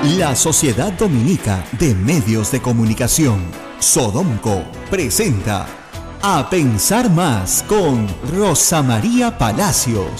La Sociedad Dominica de Medios de Comunicación, Sodomco, presenta A Pensar Más con Rosa María Palacios.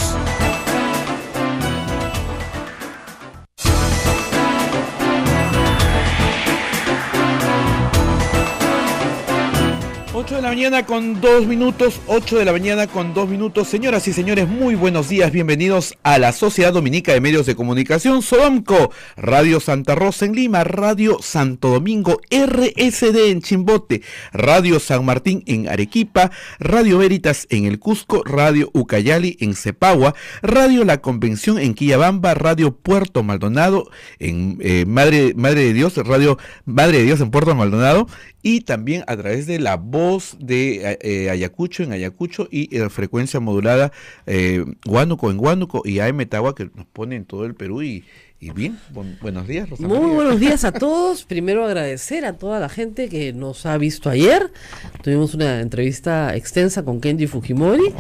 De la mañana con 2 minutos, 8 de la mañana con 2 minutos. Señoras y señores, muy buenos días, bienvenidos a la Sociedad Dominica de Medios de Comunicación, Sodomco, Radio Santa Rosa en Lima, Radio Santo Domingo, RSD en Chimbote, Radio San Martín en Arequipa, Radio Veritas en el Cusco, Radio Ucayali en Cepagua, Radio La Convención en Quillabamba, Radio Puerto Maldonado en Madre de Dios, Radio Madre de Dios en Puerto Maldonado, y también a través de La Voz de Ayacucho en Ayacucho y frecuencia modulada Huánuco en Huánuco y AM Tagua, que nos pone en todo el Perú. Y bien, buenos días, Rosa María. Muy buenos días a todos. Primero agradecer a toda la gente que nos ha visto ayer. Tuvimos una entrevista extensa con Kenji Fujimori.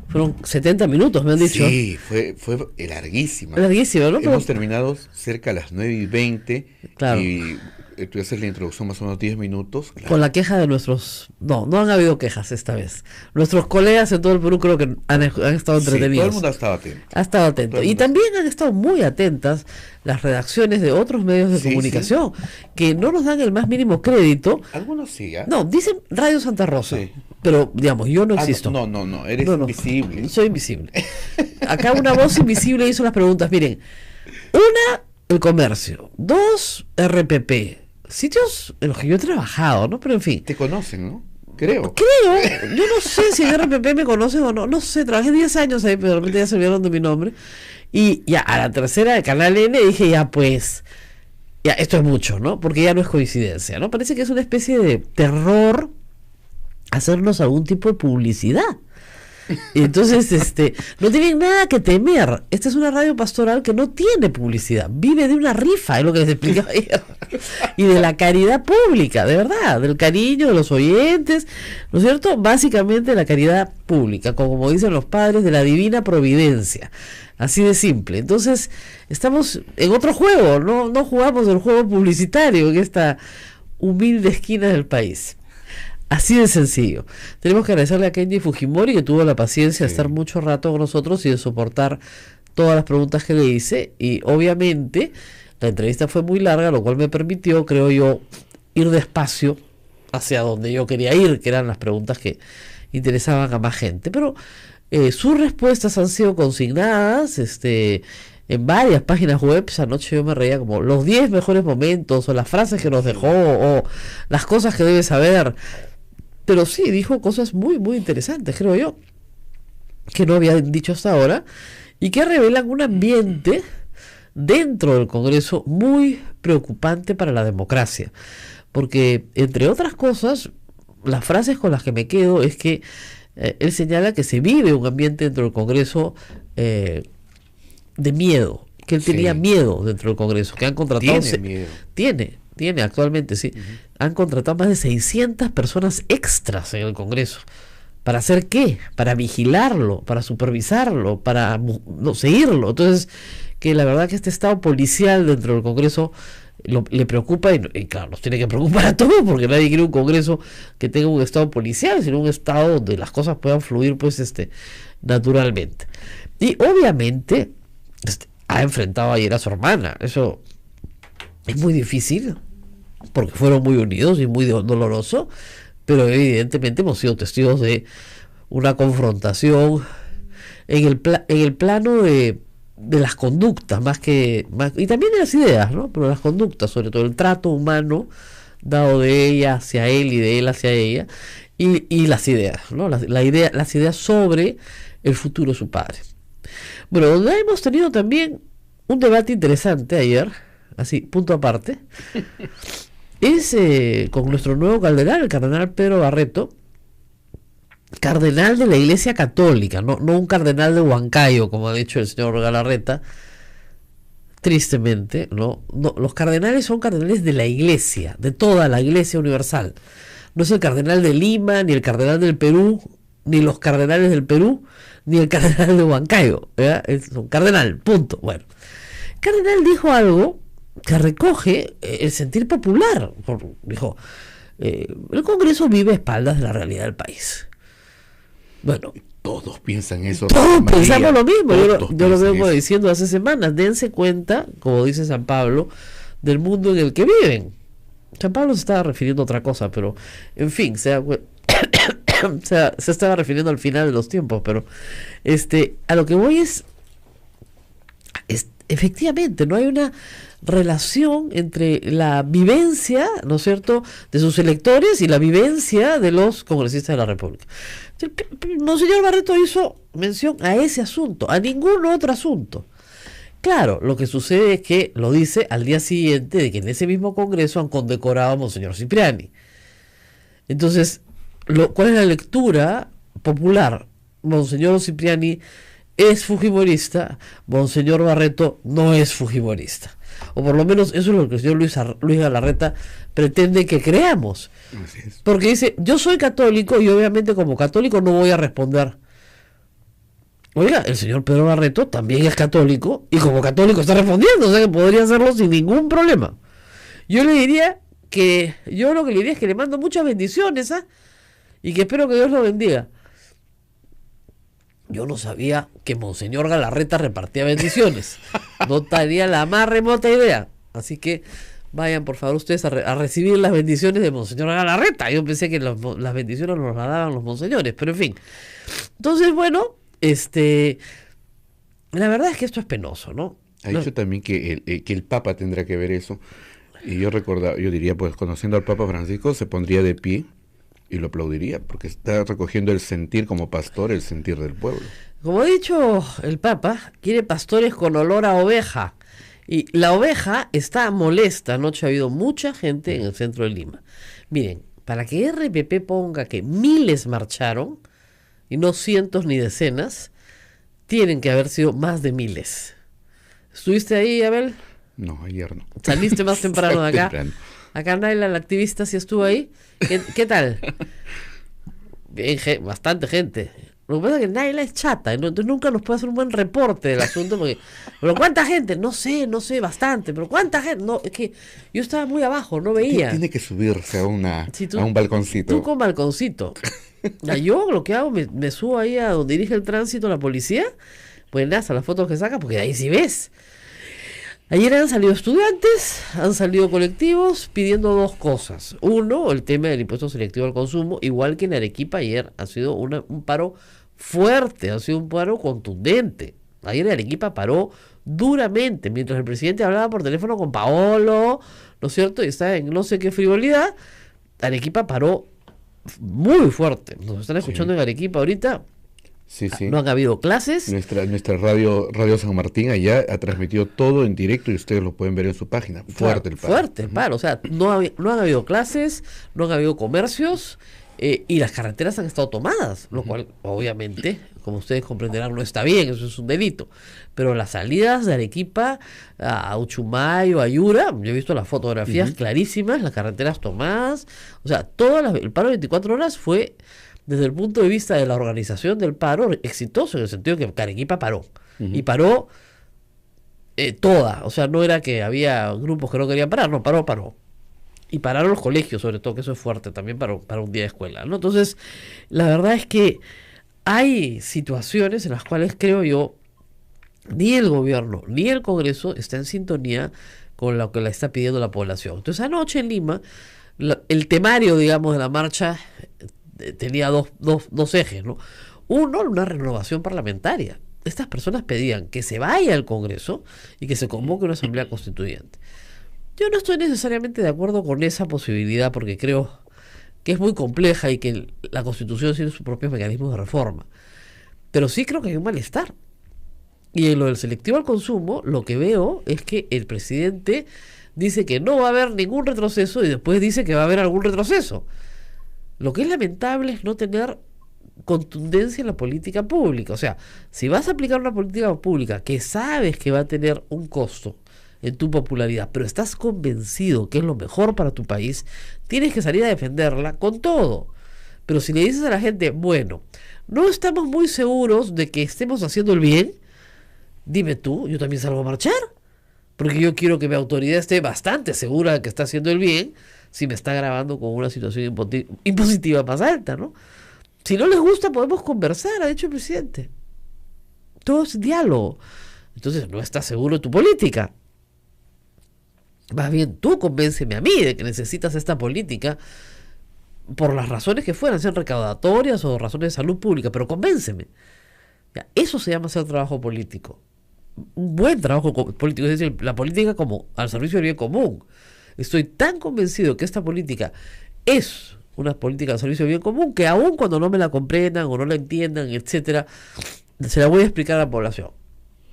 Fueron 70 minutos, me han dicho. Sí, fue larguísima. Larguísima, ¿no? Hemos terminado cerca a las 9:20. Claro. Y tú haces la introducción más o menos 10 minutos. Claro. Con la queja de nuestros... No han habido quejas esta vez. Nuestros colegas en todo el Perú creo que han estado entretenidos. Sí, todo el mundo ha estado atento. Ha estado atento. Y también han estado muy atentas las redacciones de otros medios de comunicación, que no nos dan el más mínimo crédito. Algunos sí, ¿eh? No, dicen Radio Santa Rosa. Sí. Pero, digamos, yo no existo. No, eres invisible. Soy invisible. Acá una voz invisible hizo las preguntas. Miren, 1, el comercio. 2, RPP. Sitios en los que yo he trabajado, ¿no? Pero en fin. Te conocen, ¿no? Creo. Yo no sé si en RPP me conocen o no. No sé, trabajé 10 años ahí, pero de repente ya se olvidaron de mi nombre. Y ya a la tercera de Canal N dije, ya esto es mucho, ¿no? Porque ya no es coincidencia, ¿no? Parece que es una especie de terror hacernos algún tipo de publicidad. Y entonces, no tienen nada que temer. Esta es una radio pastoral que no tiene publicidad, vive de una rifa, es lo que les explicaba ayer, y de la caridad pública, de verdad, del cariño de los oyentes, ¿no es cierto? Básicamente la caridad pública, como dicen los padres, de la divina providencia, así de simple. Entonces, estamos en otro juego, no jugamos el juego publicitario en esta humilde esquina del país. Así de sencillo. Tenemos que agradecerle a Kenji Fujimori, que tuvo la paciencia de estar mucho rato con nosotros y de soportar todas las preguntas que le hice. Y obviamente la entrevista fue muy larga, lo cual me permitió, creo yo, ir despacio hacia donde yo quería ir, que eran las preguntas que interesaban a más gente. Pero sus respuestas han sido consignadas en varias páginas web. Anoche yo me reía como los 10 mejores momentos, o las frases que nos dejó, o las cosas que debe saber. Pero sí, dijo cosas muy, muy interesantes, creo yo, que no había dicho hasta ahora, y que revelan un ambiente dentro del Congreso muy preocupante para la democracia. Porque, entre otras cosas, las frases con las que me quedo es que él señala que se vive un ambiente dentro del Congreso de miedo, que él tenía miedo dentro del Congreso, que han contratado... Tiene actualmente, sí. Uh-huh. Han contratado más de 600 personas extras en el Congreso. ¿Para hacer qué? Para vigilarlo, para supervisarlo, para seguirlo. Entonces, que la verdad que este estado policial dentro del Congreso le preocupa, y claro, nos tiene que preocupar a todos, porque nadie quiere un Congreso que tenga un estado policial, sino un estado donde las cosas puedan fluir, naturalmente. Y obviamente, ha enfrentado ayer a su hermana. Eso es muy difícil, porque fueron muy unidos y muy doloroso, pero evidentemente hemos sido testigos de una confrontación en el plano de las conductas, y también de las ideas, ¿no? Pero las conductas, sobre todo el trato humano dado de ella hacia él y de él hacia ella, y las ideas, ¿no? Las ideas sobre el futuro de su padre. Bueno, donde hemos tenido también un debate interesante ayer, así, punto aparte, es con nuestro nuevo cardenal, el cardenal Pedro Barreto, cardenal de la Iglesia Católica, no un cardenal de Huancayo, como ha dicho el señor Galarreta, tristemente, no, los cardenales son cardenales de la Iglesia, de toda la Iglesia universal. No es el cardenal de Lima, ni el cardenal del Perú, ni los cardenales del Perú, ni el cardenal de Huancayo, ¿verdad? Es un cardenal, punto. Bueno, el cardenal dijo algo que recoge el sentir popular. Dijo, el Congreso vive a espaldas de la realidad del país. Bueno, todos piensan eso. todos pensamos lo mismo. Yo lo vengo eso. diciendo hace semanas. Dense cuenta, como dice San Pablo, del mundo en el que viven. San Pablo se estaba refiriendo a otra cosa, pero en fin, se estaba refiriendo al final de los tiempos, pero a lo que voy es efectivamente, no hay una relación entre la vivencia, ¿no es cierto?, de sus electores y la vivencia de los congresistas de la República. Monseñor Barreto hizo mención a ese asunto, a ningún otro asunto. Claro, lo que sucede es que lo dice al día siguiente de que en ese mismo congreso han condecorado a Monseñor Cipriani. Entonces, ¿cuál es la lectura popular? Monseñor Cipriani es fujimorista, Monseñor Barreto no es fujimorista. O por lo menos eso es lo que el señor Luis Galarreta pretende que creamos. Porque dice, yo soy católico y obviamente como católico no voy a responder. Oiga, el señor Pedro Barreto también es católico y como católico está respondiendo, o sea que podría hacerlo sin ningún problema. Yo lo que le diría es que le mando muchas bendiciones, y que espero que Dios lo bendiga. Yo no sabía que Monseñor Galarreta repartía bendiciones. No tenía la más remota idea. Así que vayan, por favor, ustedes a recibir las bendiciones de Monseñor Galarreta. Yo pensé que las bendiciones nos las daban los monseñores, pero en fin. Entonces, bueno, la verdad es que esto es penoso, ¿no? Ha dicho también que el Papa tendrá que ver eso. Y yo diría, pues, conociendo al Papa Francisco, se pondría de pie y lo aplaudiría, porque está recogiendo el sentir como pastor, el sentir del pueblo. Como ha dicho el Papa, quiere pastores con olor a oveja. Y la oveja está molesta. Anoche ha habido mucha gente en el centro de Lima. Miren, para que RPP ponga que miles marcharon, y no cientos ni decenas, tienen que haber sido más de miles. ¿Estuviste ahí, Abel? No, ayer no. ¿Saliste más temprano de acá? Temprano. Acá Naila, la activista, sí estuvo ahí. ¿Qué tal? Bien, bastante gente. Lo que pasa es que Naila es chata, entonces nunca nos puede hacer un buen reporte del asunto. Pero ¿cuánta gente? No sé, bastante. Pero ¿cuánta gente? No, es que yo estaba muy abajo, no veía. Tiene que subirse a un balconcito. Tú con balconcito. Yo lo que hago, me subo ahí a donde dirige el tránsito la policía, pues nada, las fotos que saca, porque de ahí sí ves. Ayer han salido estudiantes, han salido colectivos pidiendo dos cosas. Uno, el tema del impuesto selectivo al consumo, igual que en Arequipa ayer ha sido un paro fuerte, ha sido un paro contundente. Ayer en Arequipa paró duramente, mientras el presidente hablaba por teléfono con Paolo, ¿no es cierto? Y estaba en no sé qué frivolidad, Arequipa paró muy fuerte. Nos están escuchando en Arequipa ahorita. Sí. No han habido clases. Nuestra radio San Martín allá ha transmitido todo en directo y ustedes lo pueden ver en su página. Fuerte el paro. Fuerte el paro. O sea, no han habido clases, no han habido comercios, y las carreteras han estado tomadas, lo cual obviamente, como ustedes comprenderán, no está bien, eso es un delito. Pero las salidas de Arequipa a Uchumayo, a Yura, yo he visto las fotografías clarísimas, las carreteras tomadas. O sea, el paro de 24 horas fue, desde el punto de vista de la organización del paro, exitoso, en el sentido que Arequipa paró. Y paró toda. O sea, no era que había grupos que no querían parar, no, paró. Y pararon los colegios, sobre todo, que eso es fuerte también para un día de escuela, ¿no? Entonces, la verdad es que hay situaciones en las cuales creo yo, ni el gobierno ni el Congreso está en sintonía con lo que le está pidiendo la población. Entonces, anoche en Lima, el temario, digamos, de la marcha tenía dos ejes, ¿no? Uno, una renovación parlamentaria. Estas personas pedían que se vaya al Congreso y que se convoque una asamblea constituyente. Yo no estoy necesariamente de acuerdo con esa posibilidad, porque creo que es muy compleja y que la Constitución tiene sus propios mecanismos de reforma. Pero sí creo que hay un malestar. Y en lo del selectivo al consumo, lo que veo es que el presidente dice que no va a haber ningún retroceso y después dice que va a haber algún retroceso. Lo que es lamentable es no tener contundencia en la política pública. O sea, si vas a aplicar una política pública que sabes que va a tener un costo en tu popularidad, pero estás convencido que es lo mejor para tu país, tienes que salir a defenderla con todo. Pero si le dices a la gente, bueno, no estamos muy seguros de que estemos haciendo el bien, dime tú, yo también salgo a marchar, Porque yo quiero que mi autoridad esté bastante segura de que está haciendo el bien si me está grabando con una situación impositiva más alta, ¿no? Si no les gusta, podemos conversar, ha dicho el presidente. Todo es diálogo. Entonces, no estás seguro de tu política. Más bien, tú convénceme a mí de que necesitas esta política por las razones que fueran, sean recaudatorias o razones de salud pública, pero convénceme. Ya, eso se llama hacer trabajo político. Un buen trabajo político, es decir, la política como al servicio del bien común. Estoy tan convencido que esta política es una política al servicio del bien común que aun cuando no me la comprendan o no la entiendan, etcétera, se la voy a explicar a la población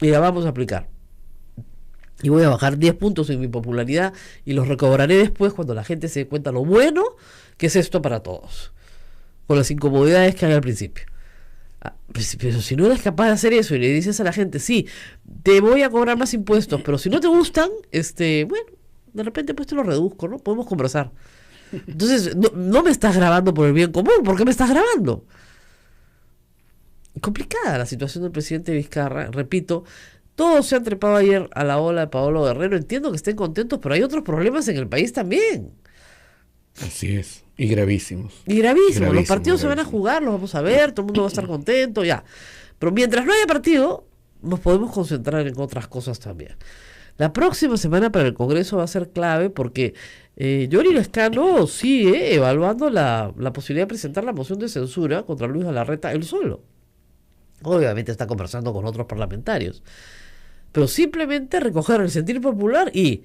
y la vamos a aplicar. Y voy a bajar 10 puntos en mi popularidad y los recobraré después cuando la gente se dé cuenta lo bueno que es esto para todos, con las incomodidades que hay al principio. Pero si no eres capaz de hacer eso y le dices a la gente, sí, te voy a cobrar más impuestos, pero si no te gustan, bueno, de repente pues te lo reduzco, ¿no? Podemos conversar. Entonces, no me estás grabando por el bien común, ¿por qué me estás grabando? Complicada la situación del presidente Vizcarra, repito, todos se han trepado ayer a la ola de Paolo Guerrero, entiendo que estén contentos, pero hay otros problemas en el país también. Así es, y gravísimos. Y gravísimos, los partidos se van a jugar, los vamos a ver, todo el mundo va a estar contento, ya. Pero mientras no haya partido, nos podemos concentrar en otras cosas también. La próxima semana para el Congreso va a ser clave porque Yori Lescano sigue evaluando la posibilidad de presentar la moción de censura contra Luis Galarreta él solo. Obviamente está conversando con otros parlamentarios, pero simplemente recoger el sentir popular y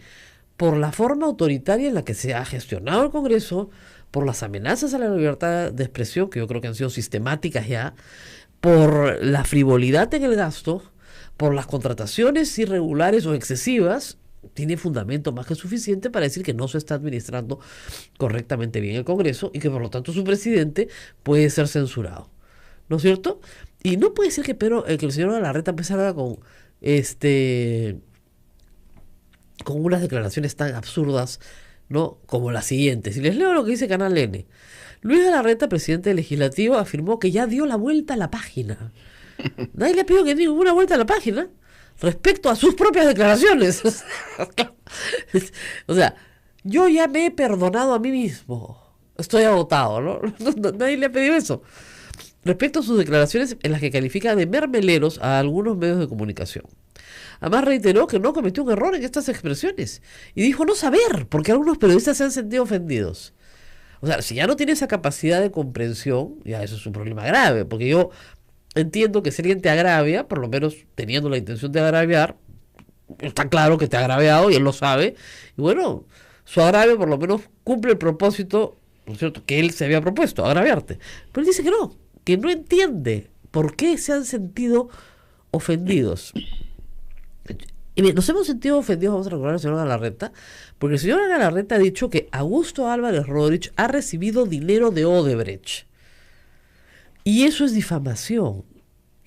por la forma autoritaria en la que se ha gestionado el Congreso, por las amenazas a la libertad de expresión, que yo creo que han sido sistemáticas ya, por la frivolidad en el gasto, por las contrataciones irregulares o excesivas, tiene fundamento más que suficiente para decir que no se está administrando correctamente bien el Congreso y que por lo tanto su presidente puede ser censurado, ¿no es cierto? Y no puede ser que el señor Galarreta empezara con unas declaraciones tan absurdas, ¿no? Como las siguientes. Y les leo lo que dice Canal N. Luis Galarreta, presidente del Legislativo, afirmó que ya dio la vuelta a la página. Nadie le ha pedido que dé ninguna vuelta a la página respecto a sus propias declaraciones. O sea, yo ya me he perdonado a mí mismo. Estoy agotado, ¿no? Nadie le ha pedido eso. Respecto a sus declaraciones en las que califica de mermeleros a algunos medios de comunicación. Además reiteró que no cometió un error en estas expresiones y dijo no saber porque algunos periodistas se han sentido ofendidos. O sea, si ya no tiene esa capacidad de comprensión, ya eso es un problema grave, porque yo entiendo que si alguien te agravia, por lo menos teniendo la intención de agraviar, está claro que te ha agraviado y él lo sabe, y bueno, su agravio por lo menos cumple el propósito, ¿no es cierto?, que él se había propuesto, agraviarte. Pero él dice que no entiende por qué se han sentido ofendidos. Y bien, nos hemos sentido ofendidos, vamos a recordar al señor Galarreta, porque el señor Galarreta ha dicho que Augusto Álvarez Rodríguez ha recibido dinero de Odebrecht. Y eso es difamación.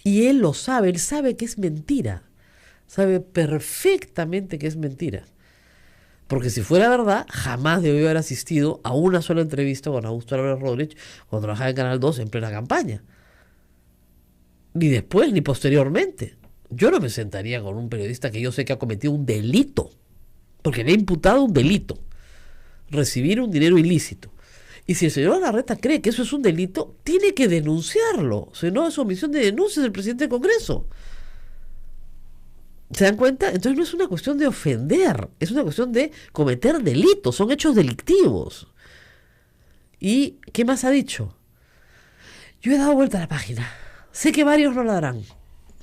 Y él lo sabe, él sabe que es mentira. Sabe perfectamente que es mentira. Porque si fuera verdad, jamás debió haber asistido a una sola entrevista con Augusto Álvarez Rodríguez cuando trabajaba en Canal 2 en plena campaña. Ni después, ni posteriormente. Yo no me sentaría con un periodista que yo sé que ha cometido un delito, porque le ha imputado un delito, recibir un dinero ilícito. Y si el señor Galarreta cree que eso es un delito, tiene que denunciarlo. Si no, es omisión de denuncias del presidente del Congreso. ¿Se dan cuenta? Entonces no es una cuestión de ofender, es una cuestión de cometer delitos, son hechos delictivos. ¿Y qué más ha dicho? Yo he dado vuelta a la página. Sé que varios no la darán,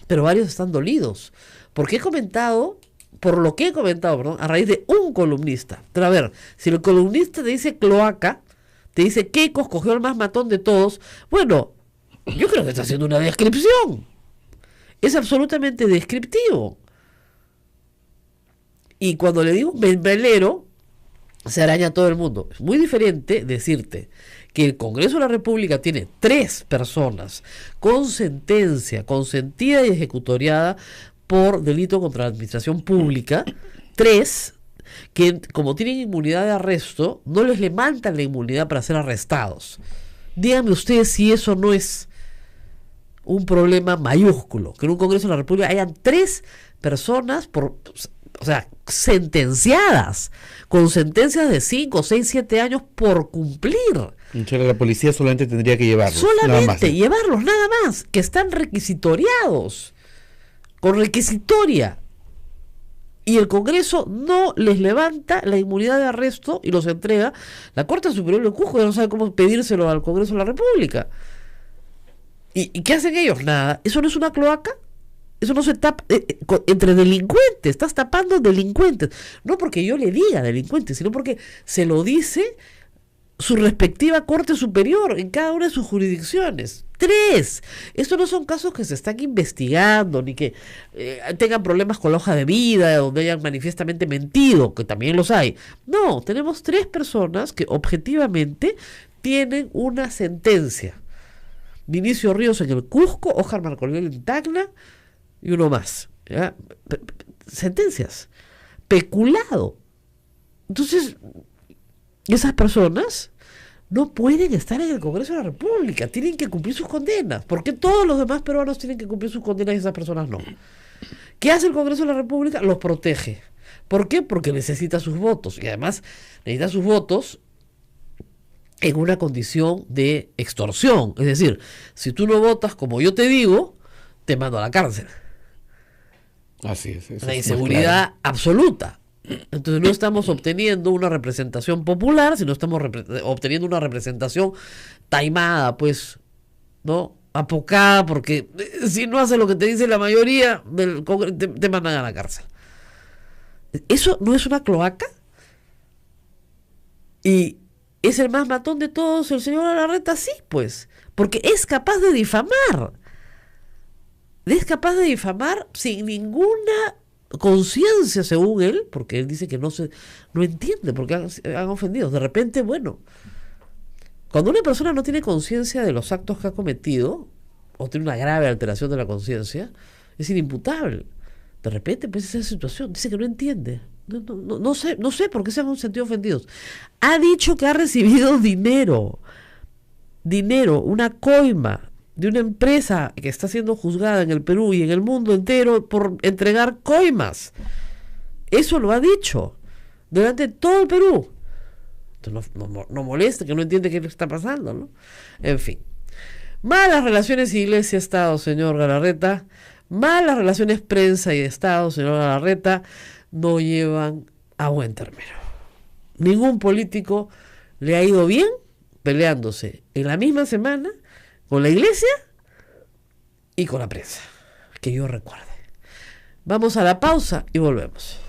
pero varios están dolidos. Porque por lo que he comentado, a raíz de un columnista. Pero a ver, si el columnista te dice cloaca, te dice Keiko escogió el más matón de todos, bueno, yo creo que está haciendo una descripción. Es absolutamente descriptivo. Y cuando le digo membelero, se araña a todo el mundo. Es muy diferente decirte que el Congreso de la República tiene 3 personas con sentencia consentida y ejecutoriada por delito contra la administración pública, 3 que como tienen inmunidad de arresto, no les levantan la inmunidad para ser arrestados. Díganme ustedes si eso no es un problema mayúsculo, que en un Congreso de la República hayan 3 personas o sea, sentenciadas, con sentencias de 5, 6, 7 años por cumplir. Entonces la policía solamente tendría que llevarlos. Solamente llevarlos, nada más, que están requisitoriados, con requisitoria. Y el Congreso no les levanta la inmunidad de arresto y los entrega. La Corte Superior de Cusco ya no sabe cómo pedírselo al Congreso de la República. ¿Y qué hacen ellos? Nada. ¿Eso no es una cloaca? Eso no se tapa entre delincuentes. Estás tapando delincuentes. No porque yo le diga delincuentes, sino porque se lo dice su respectiva Corte Superior en cada una de sus jurisdicciones. 3. Estos no son casos que se están investigando, ni que tengan problemas con la hoja de vida, donde hayan manifiestamente mentido, que también los hay. No, tenemos 3 personas que objetivamente tienen una sentencia. Vinicio Ríos en el Cusco, Óscar Marcolel en Tacna y uno más. ¿Ya? Sentencias. Peculado. Entonces, esas personas no pueden estar en el Congreso de la República, tienen que cumplir sus condenas. ¿Por qué todos los demás peruanos tienen que cumplir sus condenas y esas personas no? ¿Qué hace el Congreso de la República? Los protege. ¿Por qué? Porque necesita sus votos, y además necesita sus votos en una condición de extorsión. Es decir, si tú no votas como yo te digo, te mando a la cárcel. Así es. La inseguridad absoluta. Entonces no estamos obteniendo una representación popular, sino estamos obteniendo una representación taimada, pues, ¿no? Apocada, porque si no hace lo que te dice la mayoría, te mandan a la cárcel. ¿Eso no es una cloaca? Y es el más matón de todos, el señor Galarreta, sí, pues, porque es capaz de difamar. Es capaz de difamar sin ninguna conciencia, según él, porque él dice que no entiende por qué han ofendido. De repente, bueno, cuando una persona no tiene conciencia de los actos que ha cometido, o tiene una grave alteración de la conciencia, es inimputable. De repente, pues, esa situación, dice que no entiende. No sé por qué se han sentido ofendidos. Ha dicho que ha recibido dinero, una coima de una empresa que está siendo juzgada en el Perú y en el mundo entero por entregar coimas. Eso lo ha dicho delante de todo el Perú. Entonces no molesta, que no entiende qué le está pasando, ¿no? En fin. Malas relaciones Iglesia-Estado, señor Galarreta. Malas relaciones prensa y Estado, señor Galarreta, no llevan a buen término. Ningún político le ha ido bien peleándose en la misma semana con la Iglesia y con la prensa, que yo recuerde. Vamos a la pausa y volvemos.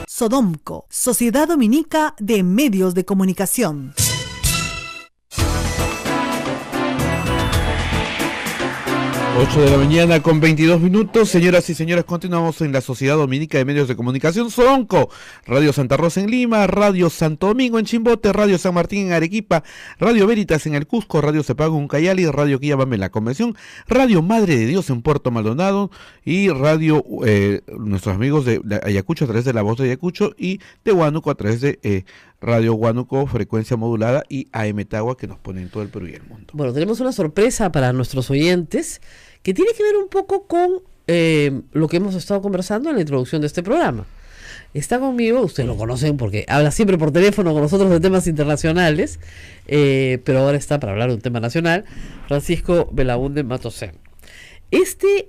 Sodomco, Sociedad Dominica de Medios de Comunicación. 8 de la mañana con 22 minutos. Señoras y señores, continuamos en la Sociedad Dominica de Medios de Comunicación, Sodomco, Radio Santa Rosa en Lima, Radio Santo Domingo en Chimbote, Radio San Martín en Arequipa, Radio Veritas en el Cusco, Radio Cepago en Ucayali, Radio Quillabamba en la Convención, Radio Madre de Dios en Puerto Maldonado y Radio nuestros amigos de Ayacucho a través de La Voz de Ayacucho y de Huánuco a través de Radio Huánuco, frecuencia modulada, y AM Tagua, que nos pone en todo el Perú y el mundo. Bueno, tenemos una sorpresa para nuestros oyentes que tiene que ver un poco con lo que hemos estado conversando en la introducción de este programa. Está conmigo, ustedes lo conocen porque habla siempre por teléfono con nosotros de temas internacionales, pero ahora está para hablar de un tema nacional, Francisco Belaúnde Matosén. Este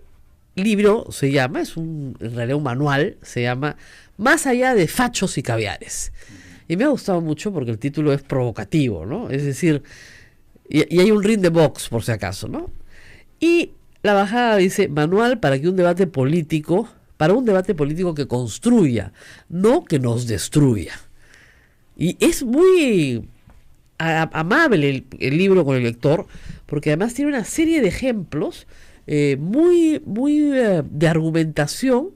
libro se llama, en realidad un manual, se llama Más allá de fachos y caviares. Y me ha gustado mucho porque el título es provocativo, ¿no? Es decir, y hay un ring de box, por si acaso, ¿no? Y la bajada dice, manual para un debate político que construya, no que nos destruya. Y es muy amable el libro con el lector, porque además tiene una serie de ejemplos muy de argumentación,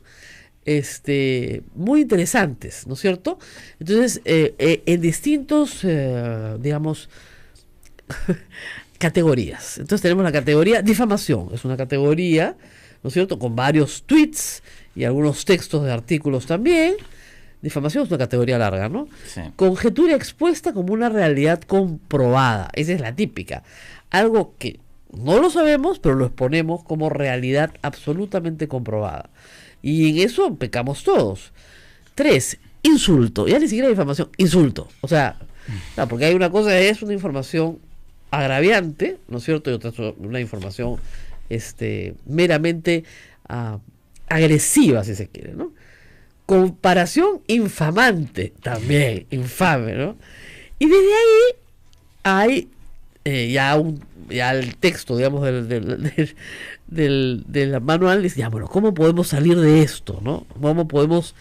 muy interesantes, ¿no es cierto? Entonces, en distintos, digamos, categorías. Entonces tenemos la categoría difamación, es una categoría, ¿no es cierto?, con varios tweets y algunos textos de artículos también. Difamación es una categoría larga, ¿no? Sí. Conjetura expuesta como una realidad comprobada, esa es la típica. Algo que no lo sabemos, pero lo exponemos como realidad absolutamente comprobada. Y en eso pecamos todos. 3, insulto. Ya ni siquiera difamación, insulto. O sea, claro, porque hay una cosa, es una información agraviante, ¿no es cierto? Y otra es una información meramente agresiva, si se quiere, ¿no? Comparación infamante, también, infame, ¿no? Y desde ahí hay ya el texto, digamos, del manual, dice, ya, bueno, ¿cómo podemos salir de esto, no? ¿Cómo podemos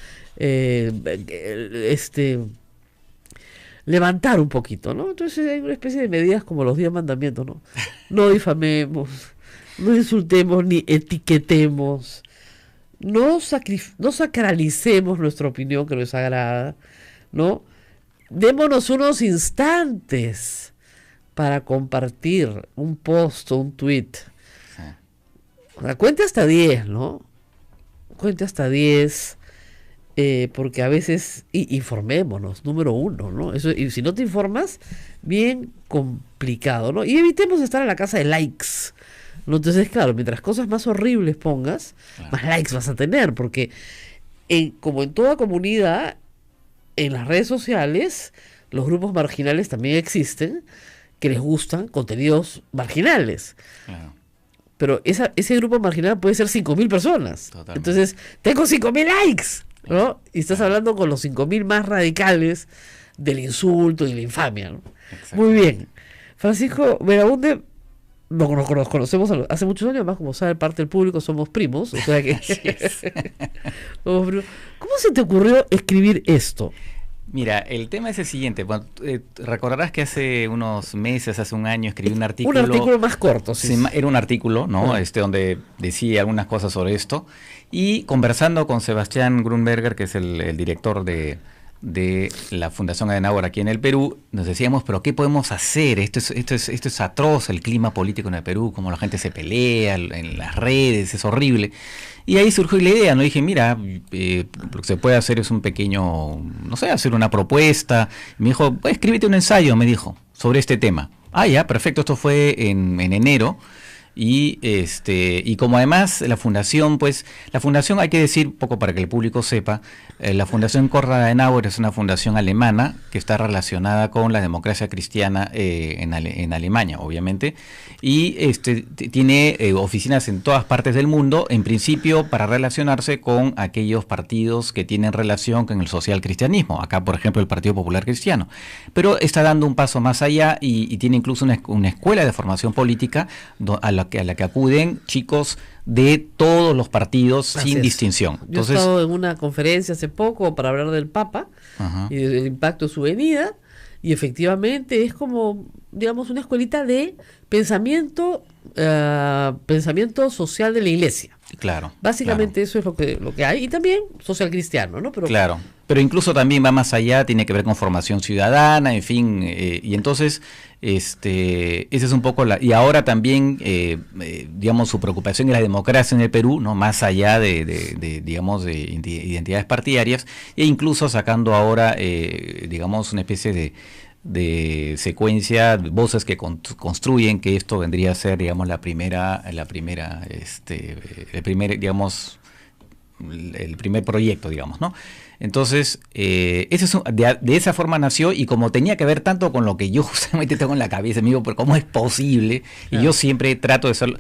levantar un poquito, ¿no? Entonces hay una especie de medidas como los 10 mandamientos, ¿no? No difamemos, no insultemos ni etiquetemos, no sacralicemos nuestra opinión que nos agrada, ¿no? Démonos unos instantes para compartir un post o un tweet. Sí. O sea, cuente hasta 10, ¿no? Cuente hasta 10, porque a veces informémonos, número 1, ¿no? Eso, y si no te informas, bien complicado, ¿no? Y evitemos estar en la casa de likes, ¿no? Entonces, claro, mientras cosas más horribles pongas, más likes vas a tener, porque como en toda comunidad, en las redes sociales, los grupos marginales también existen, que les gustan contenidos marginales. Claro. Pero ese grupo marginal puede ser 5.000 personas. Totalmente. Entonces, tengo 5.000 likes, ¿no? Y estás hablando con los 5.000 más radicales del insulto y la infamia, ¿no? Muy bien. Francisco Beraúnde, nos conocemos hace muchos años, más como sabe parte del público, somos primos. O sea que somos primos. ¿Cómo se te ocurrió escribir esto? Mira, el tema es el siguiente. Bueno, recordarás que hace unos meses, hace un año, escribí un artículo. Un artículo más corto, sí. Era un artículo, ¿no? Donde decía algunas cosas sobre esto. Y conversando con Sebastián Grunberger, que es el director de la Fundación Adenauer aquí en el Perú, nos decíamos, pero ¿qué podemos hacer? Esto es atroz, el clima político en el Perú, cómo la gente se pelea en las redes, es horrible. Y ahí surgió la idea, ¿no? Dije, mira, lo que se puede hacer es un pequeño, no sé, hacer una propuesta. Y me dijo, pues, escríbete un ensayo, me dijo, sobre este tema. Ah, ya, perfecto, esto fue en enero. Y como además la fundación hay que decir un poco para que el público sepa, la Fundación Konrad Adenauer es una fundación alemana que está relacionada con la democracia cristiana en Alemania, obviamente, y tiene oficinas en todas partes del mundo, en principio para relacionarse con aquellos partidos que tienen relación con el socialcristianismo, acá por ejemplo el Partido Popular Cristiano, pero está dando un paso más allá y tiene incluso una escuela de formación política a la que acuden chicos de todos los partidos sin distinción. Yo he estado en una conferencia hace poco para hablar del Papa y del impacto de su venida, y efectivamente es como, digamos, una escuelita de pensamiento social de la Iglesia. Claro. Básicamente eso es lo que hay, y también social cristiano, ¿no? Pero claro, pero incluso también va más allá, tiene que ver con formación ciudadana, en fin, y entonces ese es un poco y ahora también digamos su preocupación es la democracia en el Perú, no más allá digamos de identidades partidarias, e incluso sacando ahora digamos una especie de secuencia, voces que construyen que esto vendría a ser, digamos, el primer proyecto, digamos, ¿no? Entonces, de esa forma nació, y como tenía que ver tanto con lo que yo justamente tengo en la cabeza, me digo, pero ¿cómo es posible? Y yo siempre trato de ser...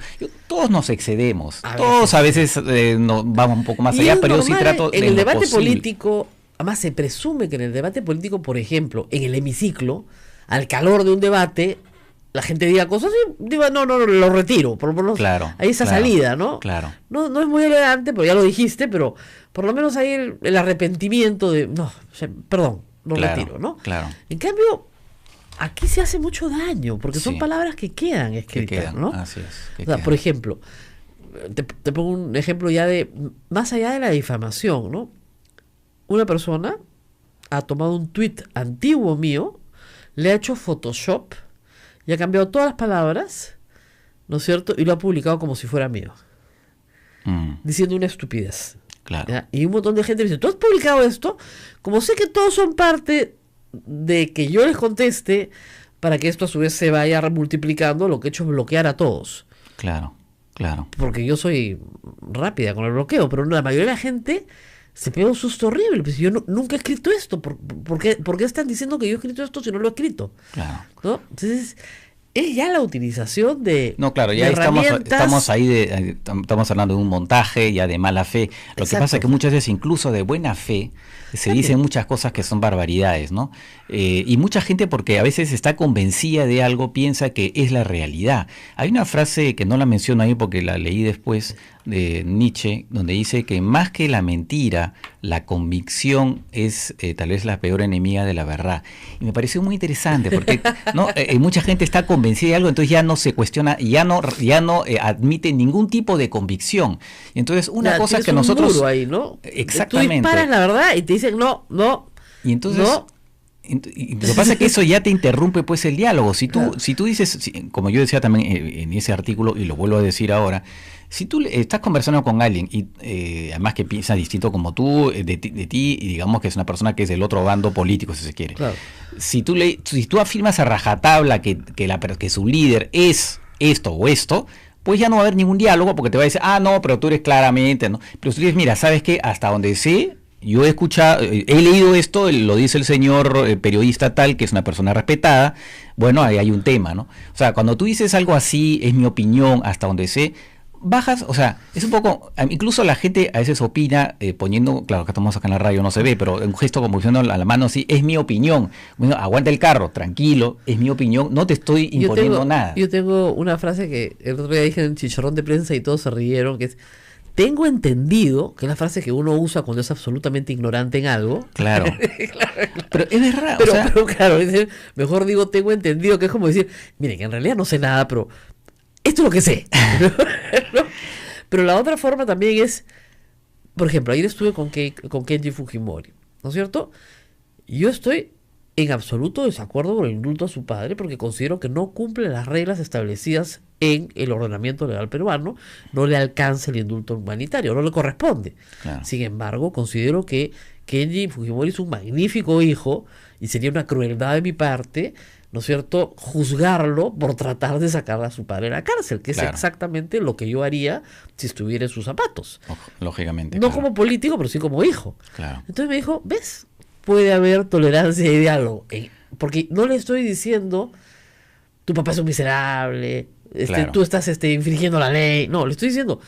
Todos nos excedemos, todos a veces vamos un poco más allá, pero yo sí trato de... En el debate político... Además, se presume que en el debate político, por ejemplo, en el hemiciclo, al calor de un debate, la gente diga cosas y diga, no, lo retiro. Por lo menos hay esa salida, ¿no? Claro. No es muy elegante, pero ya lo dijiste, pero por lo menos hay el arrepentimiento de, perdón, lo retiro, ¿no? Claro. En cambio, aquí se hace mucho daño, porque son palabras que quedan escritas, ¿no? Así es. O sea, por ejemplo, te pongo un ejemplo ya más allá de la difamación, ¿no? Una persona ha tomado un tuit antiguo mío, le ha hecho Photoshop y ha cambiado todas las palabras, ¿no es cierto? Y lo ha publicado como si fuera mío, diciendo una estupidez. Claro. ¿Ya? Y un montón de gente me dice, ¿tú has publicado esto? Como sé que todos son parte de que yo les conteste, para que esto a su vez se vaya multiplicando, lo que he hecho es bloquear a todos. Claro, claro. Porque yo soy rápida con el bloqueo, pero la mayoría de la gente se pega un susto horrible. Pues yo nunca he escrito esto. ¿Por qué están diciendo que yo he escrito esto si no lo he escrito? Claro. ¿No? Entonces, es ya la utilización de No, claro, ya de estamos ahí, estamos hablando de un montaje ya de mala fe. Lo que pasa es que muchas veces incluso de buena fe se dicen muchas cosas que son barbaridades, ¿no? Y mucha gente, porque a veces está convencida de algo, piensa que es la realidad. Hay una frase que no la menciono ahí porque la leí después, de Nietzsche, donde dice que más que la mentira, la convicción es tal vez la peor enemiga de la verdad. Y me pareció muy interesante porque ¿no? Mucha gente está convencida de algo, entonces ya no se cuestiona, ya no admite ningún tipo de convicción. Entonces una cosa que nosotros... Muro ahí, ¿no? Exactamente. Tú disparas la verdad y te dicen no. Y entonces... No. Y lo que pasa es que eso ya te interrumpe pues el diálogo. Si tú dices, como yo decía también en ese artículo, y lo vuelvo a decir ahora, si tú estás conversando con alguien y además que piensa distinto como tú, de ti, y digamos que es una persona que es del otro bando político, si se quiere. Claro. Si tú afirmas a rajatabla que su líder es esto o esto, pues ya no va a haber ningún diálogo porque te va a decir, no, pero tú eres claramente, ¿no? Pero si tú dices, mira, ¿sabes qué? Hasta donde sé, yo he escuchado, he leído esto, lo dice el señor periodista tal, que es una persona respetada, bueno, ahí hay un tema, ¿no? O sea, cuando tú dices algo así, es mi opinión, hasta donde sé, bajas, o sea, es un poco, incluso la gente a veces opina poniendo, claro que estamos acá en la radio, no se ve, pero un gesto como diciendo a la mano así, es mi opinión. Bueno, aguanta el carro, tranquilo, es mi opinión, no te estoy imponiendo nada. Yo tengo una frase que el otro día dije en Chicharrón de Prensa y todos se rieron, que es: tengo entendido, que es la frase que uno usa cuando es absolutamente ignorante en algo. Claro. Claro. Pero es verdad. Pero claro, mejor digo tengo entendido, que es como decir, miren, que en realidad no sé nada, pero esto es lo que sé. ¿No? Pero la otra forma también es, por ejemplo, ayer estuve con Kenji Fujimori, ¿no es cierto? Yo estoy en absoluto desacuerdo con el indulto a su padre porque considero que no cumple las reglas establecidas en el ordenamiento legal peruano, no le alcanza el indulto humanitario, no le corresponde. Claro. Sin embargo, considero que Kenji Fujimori es un magnífico hijo y sería una crueldad de mi parte, ¿no es cierto?, juzgarlo por tratar de sacar a su padre de la cárcel, que es exactamente lo que yo haría si estuviera en sus zapatos. Lógicamente. No como político, pero sí como hijo. Claro. Entonces me dijo, ¿ves? Puede haber tolerancia y diálogo. Porque no le estoy diciendo, tu papá es un miserable, tú estás infringiendo la ley. No, le estoy diciendo,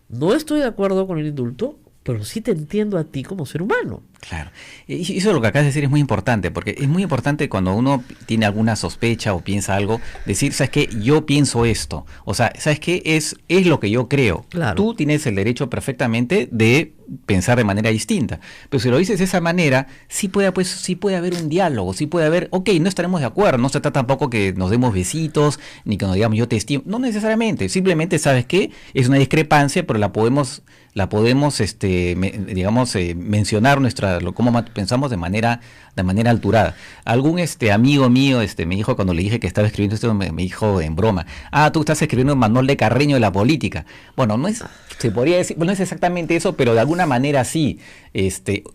no estoy de acuerdo con el indulto, pero sí te entiendo a ti como ser humano. Claro. Y eso lo que acabas de decir es muy importante, porque es muy importante cuando uno tiene alguna sospecha o piensa algo, decir, ¿sabes qué? Yo pienso esto. O sea, ¿sabes qué? Es lo que yo creo. Claro. Tú tienes el derecho perfectamente de pensar de manera distinta. Pero si lo dices de esa manera, sí puede haber un diálogo, sí puede haber, ok, no estaremos de acuerdo, no se trata tampoco que nos demos besitos, ni que nos digamos yo te estimo, no necesariamente, simplemente, ¿sabes qué? Es una discrepancia, pero la podemos mencionar cómo pensamos de manera alturada. Algún amigo mío me dijo cuando le dije que estaba escribiendo esto, me dijo en broma, tú estás escribiendo un manual de Carreño de la política. Bueno, se podría decir, no es exactamente eso, pero de alguna manera sí.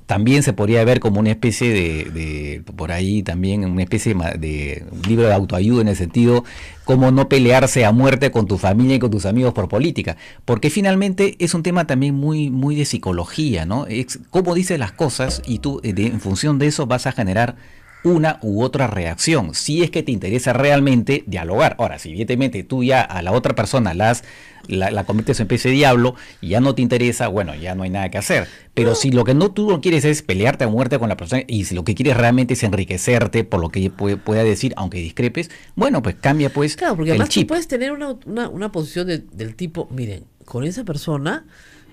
También se podría ver como una especie de por ahí también una especie de libro de autoayuda, en el sentido cómo no pelearse a muerte con tu familia y con tus amigos por política, porque finalmente es un tema también muy muy de psicología, ¿no? Es cómo dices las cosas y tú en función de eso vas a generar una u otra reacción, si es que te interesa realmente dialogar. Ahora, si evidentemente tú ya a la otra persona la conviertes en especie de diablo y ya no te interesa, bueno, ya no hay nada que hacer. Pero si lo que tú no quieres es pelearte a muerte con la persona, y si lo que quieres realmente es enriquecerte por lo que pueda decir, aunque discrepes, bueno, pues cambia pues claro, porque el además chip. Tú puedes tener una posición del tipo, miren, con esa persona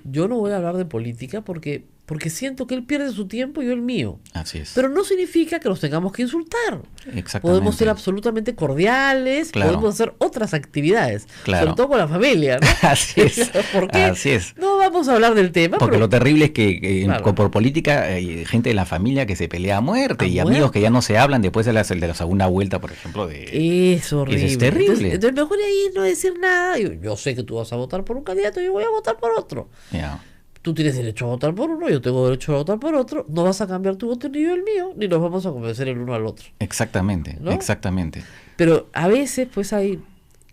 yo no voy a hablar de política porque siento que él pierde su tiempo y yo el mío. Así es. Pero no significa que nos tengamos que insultar. Exactamente. Podemos ser absolutamente cordiales, podemos hacer otras actividades, sobre todo con la familia, ¿no? Así es. ¿Por qué? Así es. No vamos a hablar del tema. Porque lo terrible es que por política hay gente de la familia que se pelea a muerte y amigos que ya no se hablan después de la segunda vuelta, por ejemplo. Es horrible. Es terrible. Entonces mejor ahí no decir nada. Yo sé que tú vas a votar por un candidato y yo voy a votar por otro. Yeah. Tú tienes derecho a votar por uno, yo tengo derecho a votar por otro, no vas a cambiar tu voto ni yo el mío, ni nos vamos a convencer el uno al otro. Exactamente, ¿no? exactamente. Pero a veces pues hay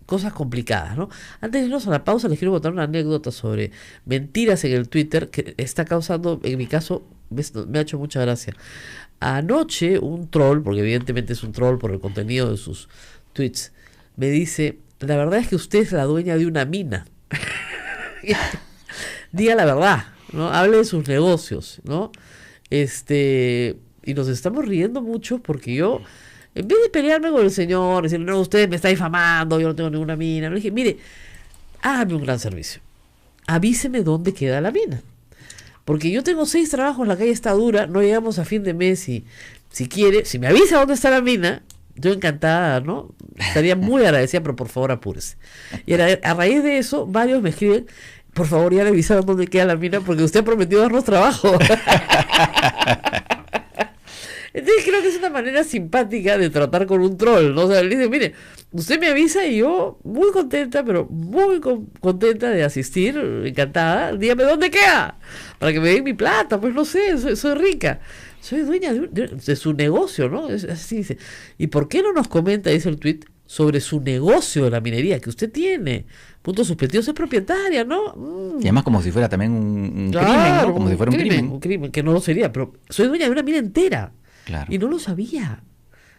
cosas complicadas, ¿no? Antes de irnos a la pausa les quiero contar una anécdota sobre mentiras en el Twitter que está causando, en mi caso, me ha hecho mucha gracia. Anoche un troll, porque evidentemente es un troll por el contenido de sus tweets, me dice, la verdad es que usted es la dueña de una mina. Diga la verdad, ¿no? Hable de sus negocios, ¿no? Y nos estamos riendo mucho porque yo, en vez de pelearme con el señor, decirle, no, usted me está difamando, yo no tengo ninguna mina, le dije, mire, hágame un gran servicio. Avíseme dónde queda la mina. Porque yo tengo 6 trabajos, la calle está dura, no llegamos a fin de mes y si quiere, si me avisa dónde está la mina, yo encantada, ¿no? Estaría muy agradecida, pero por favor apúrese. Y a raíz de eso, varios me escriben, por favor ya le avisaron dónde queda la mina porque usted ha prometido darnos trabajo. Entonces creo que es una manera simpática de tratar con un troll, ¿no? O sea, le dice, mire, usted me avisa y yo muy contenta, pero muy contenta de asistir, encantada, dígame dónde queda, para que me den mi plata, pues no sé, soy rica. Soy dueña de su negocio, ¿no? Así dice. ¿Y por qué no nos comenta, dice el tuit, sobre su negocio de la minería que usted tiene? Puntos suspensivos, es propietaria, ¿no? Y además como si fuera también un Claro, crimen, ¿no? Como si fuera un crimen. Un crimen, que no lo sería, pero soy dueña de una mina entera. Claro. Y no lo sabía.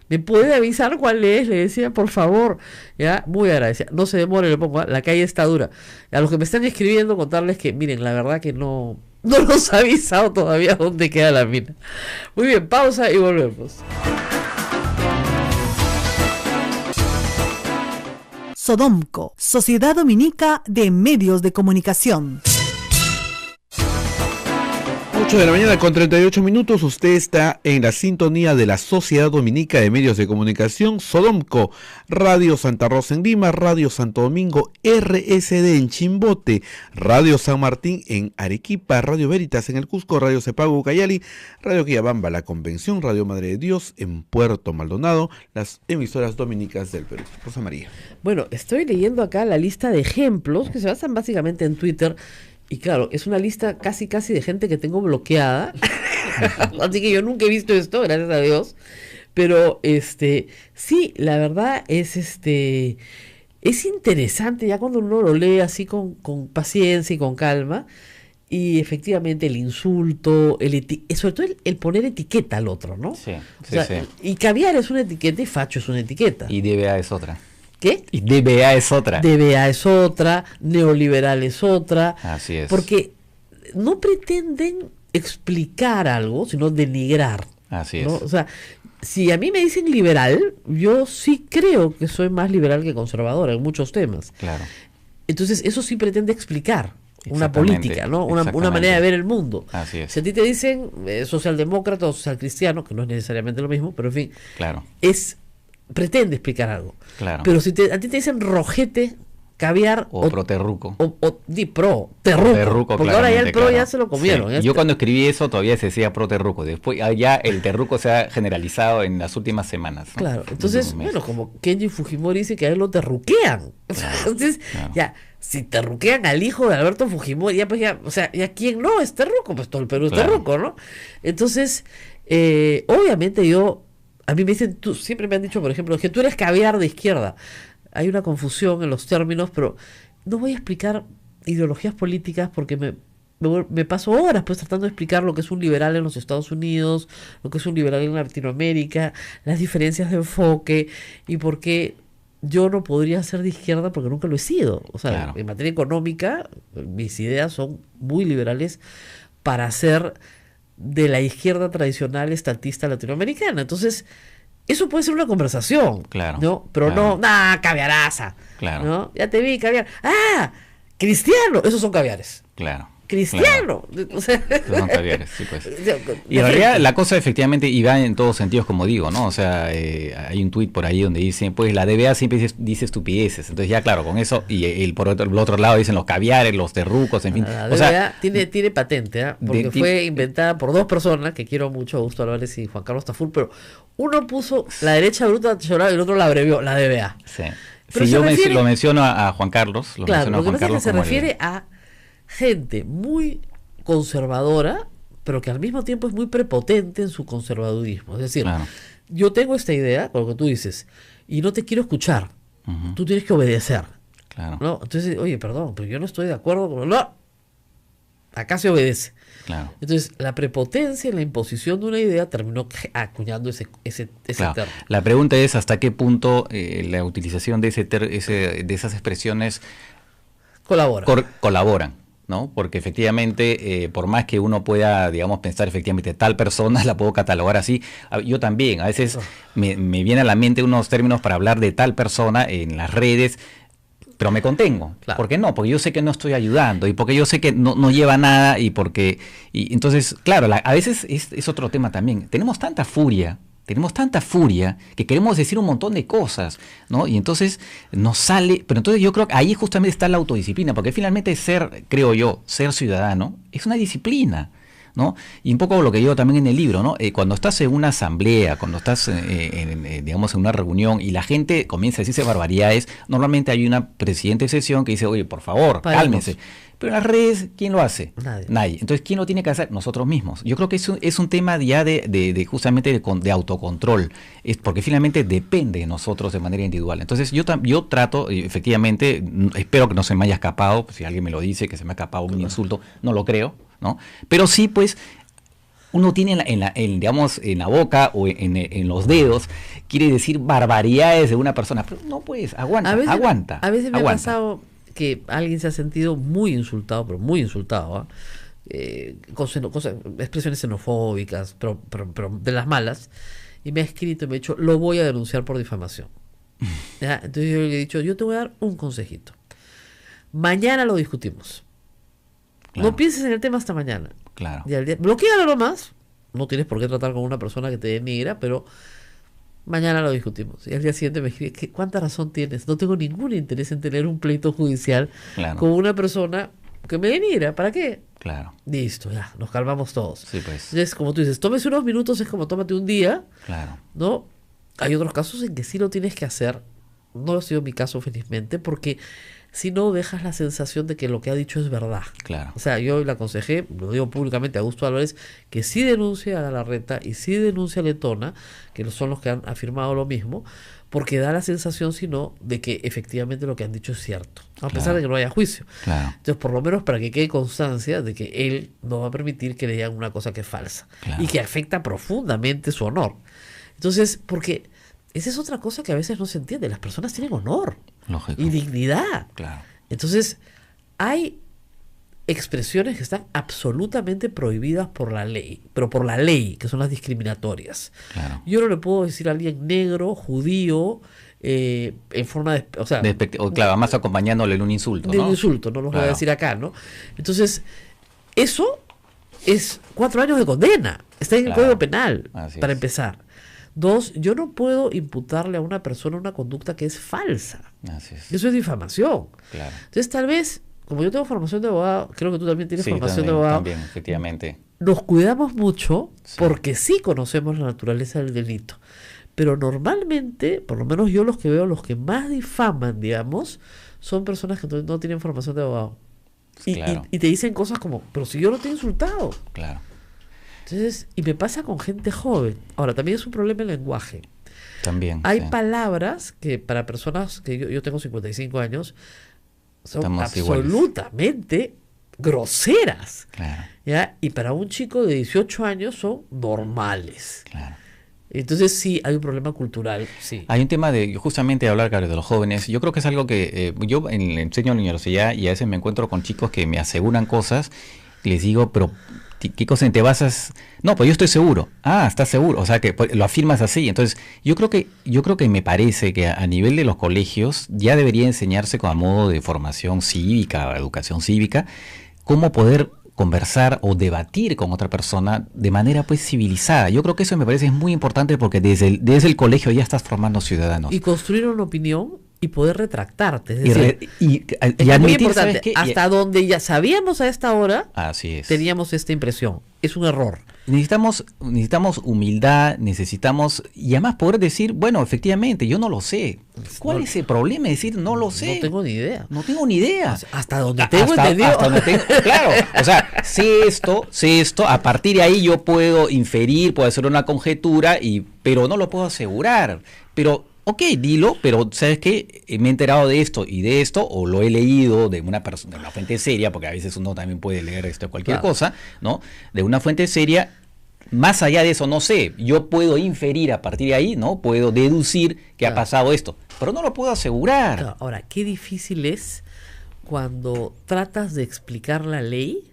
¿Me puede avisar cuál es? Le decía, por favor. Ya, muy agradecida. No se demore, le pongo, la calle está dura. A los que me están escribiendo, contarles que, miren, la verdad que no nos ha avisado todavía dónde queda la mina. Muy bien, pausa y volvemos. Sodomco, Sociedad Dominica de Medios de Comunicación. 8 de la mañana con 38 minutos, usted está en la sintonía de la Sociedad Dominica de Medios de Comunicación, Sodomco, Radio Santa Rosa en Lima, Radio Santo Domingo, RSD en Chimbote, Radio San Martín en Arequipa, Radio Veritas en el Cusco, Radio Cepago Ucayali, Radio Quillabamba, La Convención, Radio Madre de Dios en Puerto Maldonado, las emisoras dominicas del Perú. Rosa María. Bueno, estoy leyendo acá la lista de ejemplos que se basan básicamente en Twitter. Y claro, es una lista casi de gente que tengo bloqueada. Así que yo nunca he visto esto, gracias a Dios. Pero sí, la verdad es es interesante ya cuando uno lo lee así con paciencia y con calma. Y efectivamente el insulto, sobre todo el poner etiqueta al otro, ¿no? Sí, O sea, sí. y caviar es una etiqueta y facho es una etiqueta. Y DBA es otra. ¿Qué? Y DBA es otra. DBA es otra, neoliberal es otra. Así es. Porque no pretenden explicar algo, sino denigrar. Así ¿no? es. O sea, si a mí me dicen liberal, yo sí creo que soy más liberal que conservadora en muchos temas. Claro. Entonces, eso sí pretende explicar una Exactamente, política, ¿no? Una exactamente. manera de ver el mundo. Así es. Si a ti te dicen socialdemócrata o socialcristiano, que no es necesariamente lo mismo, pero en fin, Claro. pretende explicar algo. Claro. Pero si a ti te dicen rojete, caviar O proterruco. o di pro, terruco, Terruco, porque ahora ya el claramente, pro claro. ya se lo comieron. Sí. ya Yo está. cuando escribí eso todavía se decía pro terruco. Después ya el terruco se ha generalizado en las últimas semanas, ¿no? Claro, entonces, Últimos meses. bueno, como Kenji Fujimori dice que a él lo terruquean. Entonces, claro. ya, si terruquean al hijo de Alberto Fujimori, ya pues ya, o sea, ya quién no es terruco, pues todo el Perú es Claro. terruco, ¿no? Entonces, obviamente a mí me dicen, siempre me han dicho, por ejemplo, que tú eres caviar de izquierda. Hay una confusión en los términos, pero no voy a explicar ideologías políticas porque me paso horas pues tratando de explicar lo que es un liberal en los Estados Unidos, lo que es un liberal en Latinoamérica, las diferencias de enfoque y por qué yo no podría ser de izquierda porque nunca lo he sido. O sea, Claro. en materia económica, mis ideas son muy liberales para ser de la izquierda tradicional estatista latinoamericana. Entonces, eso puede ser una conversación, Claro, ¿no? Pero claro. no, caviaraza, Claro. ¿no? Ya te vi, caviar. ¡Ah! Cristiano, esos son caviares. Claro. Cristiano. O sea, Esos son caviares, sí, pues. Y de en realidad frente. la cosa efectivamente y va en todos sentidos, como digo, ¿no? O sea, hay un tuit por ahí donde dice, pues la DBA siempre dice estupideces. Entonces ya, claro, con eso, y por el otro lado dicen los caviares, los terrucos, en fin. La O sea, DBA tiene patente, ¿ah? Porque de- fue inventada por dos personas que quiero mucho, Augusto Álvarez y Juan Carlos Tafur, pero uno puso la derecha bruta y el otro la abrevió, la DBA. sí. Pero Si se yo refiere- lo menciono a Juan Carlos, Claro, menciono a lo que Juan pasa es que Carlos se como refiere a gente muy conservadora, pero que al mismo tiempo es muy prepotente en su conservadurismo. Es decir, Claro. yo tengo esta idea, con lo que tú dices, y no te quiero escuchar. Ujú. Tú tienes que obedecer. Claro. ¿No? Entonces, oye, perdón, pero yo no estoy de acuerdo con... No, acá se obedece. Claro. Entonces, la prepotencia en la imposición de una idea terminó acuñando ese Claro. término. La pregunta es hasta qué punto la utilización de de esas expresiones Colabora. colaboran, ¿no? Porque efectivamente, por más que uno pueda, digamos, pensar efectivamente tal persona, la puedo catalogar así, yo también, a veces me viene a la mente unos términos para hablar de tal persona en las redes, pero me contengo. Claro. ¿Por qué no? Porque yo sé que no estoy ayudando y porque yo sé que no lleva nada y entonces, claro, a veces es otro tema también. Tenemos tanta furia que queremos decir un montón de cosas, ¿no? Y entonces nos sale, pero entonces yo creo que ahí justamente está la autodisciplina, porque finalmente creo yo, ser ciudadano es una disciplina, ¿no? Y un poco lo que digo también en el libro, ¿no? Cuando estás en una asamblea, cuando estás digamos en una reunión y la gente comienza a decirse barbaridades, normalmente hay una presidente de sesión que dice, oye, por favor, Paremos. cálmense. Pero en las redes, ¿quién lo hace? Nadie. Entonces, ¿quién lo tiene que hacer? Nosotros mismos. Yo creo que es un tema ya justamente de autocontrol, porque finalmente depende de nosotros de manera individual. Entonces, yo trato, efectivamente, espero que no se me haya escapado, si alguien me lo dice, que se me ha escapado un insulto, no lo creo, ¿no? Pero sí, pues, uno tiene digamos, en la boca o en los dedos, quiere decir barbaridades de una persona, pero no, pues, aguanta. A veces me ha pasado que alguien se ha sentido muy insultado, pero muy insultado, ¿ah? Expresiones xenofóbicas, pero de las malas, y me ha escrito y me ha dicho, lo voy a denunciar por difamación. ¿Ya? Entonces yo le he dicho, yo te voy a dar un consejito. Mañana lo discutimos. Claro. No pienses en el tema hasta mañana. Claro. Y al día, bloquealo nomás. No tienes por qué tratar con una persona que te denigra, pero mañana lo discutimos. Y al día siguiente me escribe, ¿cuánta razón tienes? No tengo ningún interés en tener un pleito judicial Claro. con una persona que me denigra. ¿Para qué? Claro. Listo, ya, nos calmamos todos. Sí, pues. Entonces, como tú dices, tómese unos minutos, es como tómate un día, Claro. ¿no? Hay otros casos en que sí lo tienes que hacer. No ha sido mi caso, felizmente, porque si no dejas la sensación de que lo que ha dicho es verdad. Claro. O sea, yo le aconsejé, lo digo públicamente a Augusto Álvarez, que sí denuncie a Galarreta y sí denuncie a Letona, que son los que han afirmado lo mismo, porque da la sensación, si no, de que efectivamente lo que han dicho es cierto, a pesar Claro. de que no haya juicio. Claro. Entonces, por lo menos para que quede constancia de que él no va a permitir que le digan una cosa que es falsa Claro. y que afecta profundamente su honor. Entonces, porque esa es otra cosa que a veces no se entiende, las personas tienen honor Lógico. y dignidad. Claro. Entonces, hay expresiones que están absolutamente prohibidas por la ley, pero por la ley, que son las discriminatorias. Claro. Yo no le puedo decir a alguien negro, judío, en forma de... O sea, Claro, más acompañándole en un insulto, de ¿no? un insulto, no los voy a Claro. decir acá, ¿no? Entonces, eso es 4 años de condena. Está en el Claro. Código Penal, Así para es. empezar. 2, yo no puedo imputarle a una persona una conducta que es falsa. Así es. Eso es difamación. Claro. Entonces, tal vez, como yo tengo formación de abogado, creo que tú también tienes Sí, formación de abogado, también, efectivamente. nos cuidamos mucho Sí. porque sí conocemos la naturaleza del delito. Pero normalmente, por lo menos yo los que veo, los que más difaman, digamos, son personas que no tienen formación de abogado. Claro. Y te dicen cosas como, pero si yo no te he insultado. Claro. Entonces, y me pasa con gente joven. Ahora, también es un problema el lenguaje. También. Hay sí. palabras que para personas que yo tengo 55 años son Estamos iguales. absolutamente groseras. Claro. ¿Ya? Y para un chico de 18 años son normales. Claro. Entonces sí, hay un problema cultural, sí. Hay un tema de justamente hablar, claro, de los jóvenes. Yo creo que es algo que yo enseño en la universidad y a veces me encuentro con chicos que me aseguran cosas y les digo, pero ¿qué cosa te basas? No, pues yo estoy seguro. Ah, estás seguro. O sea, que lo afirmas así. Entonces, yo creo que me parece que a nivel de los colegios ya debería enseñarse como a modo de formación cívica, educación cívica, cómo poder conversar o debatir con otra persona de manera pues civilizada. Yo creo que eso me parece muy importante porque desde el colegio ya estás formando ciudadanos. Y construir una opinión y poder retractarte. Es Y, decir, y es muy admitir, importante, ¿sabes qué? hasta donde ya sabíamos a esta hora, Así es. teníamos esta impresión. Es un error. Necesitamos humildad, y además poder decir, bueno, efectivamente, yo no lo sé. ¿Cuál No, es el problema de decir no lo sé? No tengo ni idea. No tengo ni idea. Hasta donde tengo Hasta entendido. donde claro, o sea, sé esto, a partir de ahí yo puedo inferir, puedo hacer una conjetura, pero no lo puedo asegurar. Pero, ok, dilo, pero ¿sabes qué? Me he enterado de esto y de esto, o lo he leído de una persona, de una fuente seria, porque a veces uno también puede leer cualquier Claro. cosa, ¿no? De una fuente seria. Más allá de eso, no sé, yo puedo inferir a partir de ahí, ¿no? Puedo deducir que ha Claro. pasado esto, pero no lo puedo asegurar. Claro, ahora, qué difícil es cuando tratas de explicar la ley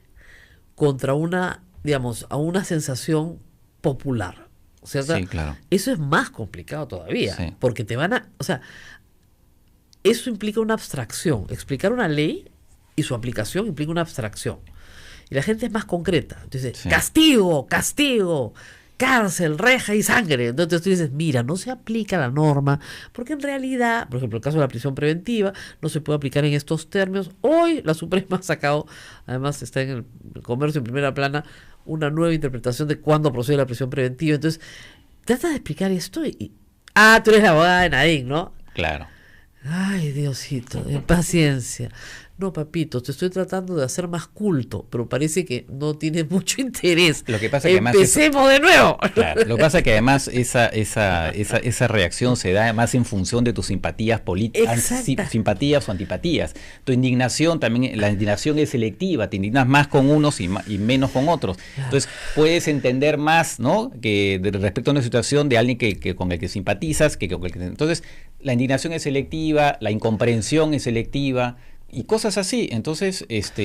contra una, digamos, a una sensación popular. ¿Cierto? Sí, claro. Eso es más complicado todavía, Sí. porque o sea, eso implica una abstracción. Explicar una ley y su aplicación implica una abstracción. Y la gente es más concreta. Entonces, Sí. castigo, cárcel, reja y sangre. Entonces tú dices, mira, no se aplica la norma, porque en realidad, por ejemplo, el caso de la prisión preventiva, no se puede aplicar en estos términos. Hoy la Suprema ha sacado, además está en el Comercio en primera plana, una nueva interpretación de cuándo procede la prisión preventiva. Entonces, trata de explicar esto tú eres la abogada de Nadine, ¿no? Claro. Ay, Diosito, paciencia. No, papito, te estoy tratando de hacer más culto, pero parece que no tiene mucho interés. Lo que pasa es que además empecemos de nuevo. Claro, lo que pasa es que además esa reacción se da más en función de tus simpatías políticas, Exacta. simpatías o antipatías. Tu indignación también, la indignación es selectiva, te indignas más con unos y menos con otros. Entonces puedes entender más, ¿no? Que respecto a una situación de alguien que con el que simpatizas, que con el que entonces la indignación es selectiva, la incomprensión es selectiva. Y cosas así. Entonces,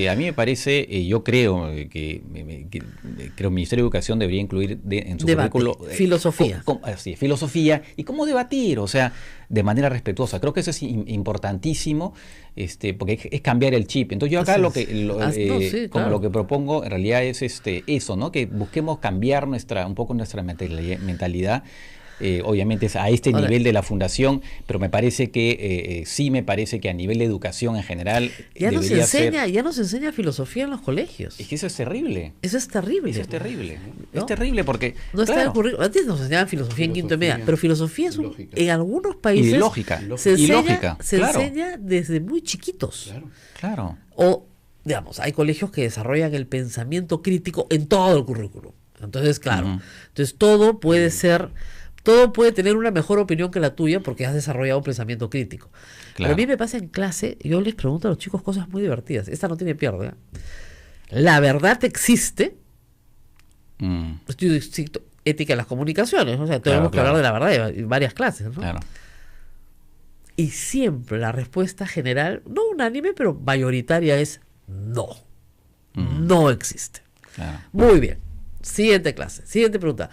a mí me parece, yo creo que creo el Ministerio de Educación debería incluir en su Debate, currículo filosofía. Así, filosofía y cómo debatir, o sea, de manera respetuosa. Creo que eso es importantísimo, porque es cambiar el chip. Entonces yo acá Así lo es. que Sí, como claro. lo que propongo en realidad es eso, ¿no? Que busquemos cambiar un poco nuestra mentalidad. Obviamente es a este Ahora, nivel de la fundación, pero me parece que sí me parece que a nivel de educación en general Ya nos debería enseña filosofía en los colegios. es que eso es terrible. Eso es terrible. Eso es terrible. ¿No? Es terrible porque No está en claro, el currículum. Antes nos enseñaban filosofía en quinto y media, pero filosofía es lógica. en algunos países y de lógica. se Y enseña, lógica, se claro. enseña desde muy chiquitos. Claro. O, digamos, hay colegios que desarrollan el pensamiento crítico en todo el currículum. Entonces, claro, Ujú. entonces todo puede tener una mejor opinión que la tuya porque has desarrollado un pensamiento crítico. Claro. Pero a mí me pasa en clase, yo les pregunto a los chicos cosas muy divertidas. Esta no tiene pierde. La verdad existe. Mm, Estudio ética de las comunicaciones, o sea, Claro, tenemos que hablar claro. de la verdad en varias clases, ¿no? claro. Y siempre la respuesta general, no unánime, pero mayoritaria es no. No existe. Claro. Muy bien. Siguiente clase. Siguiente pregunta.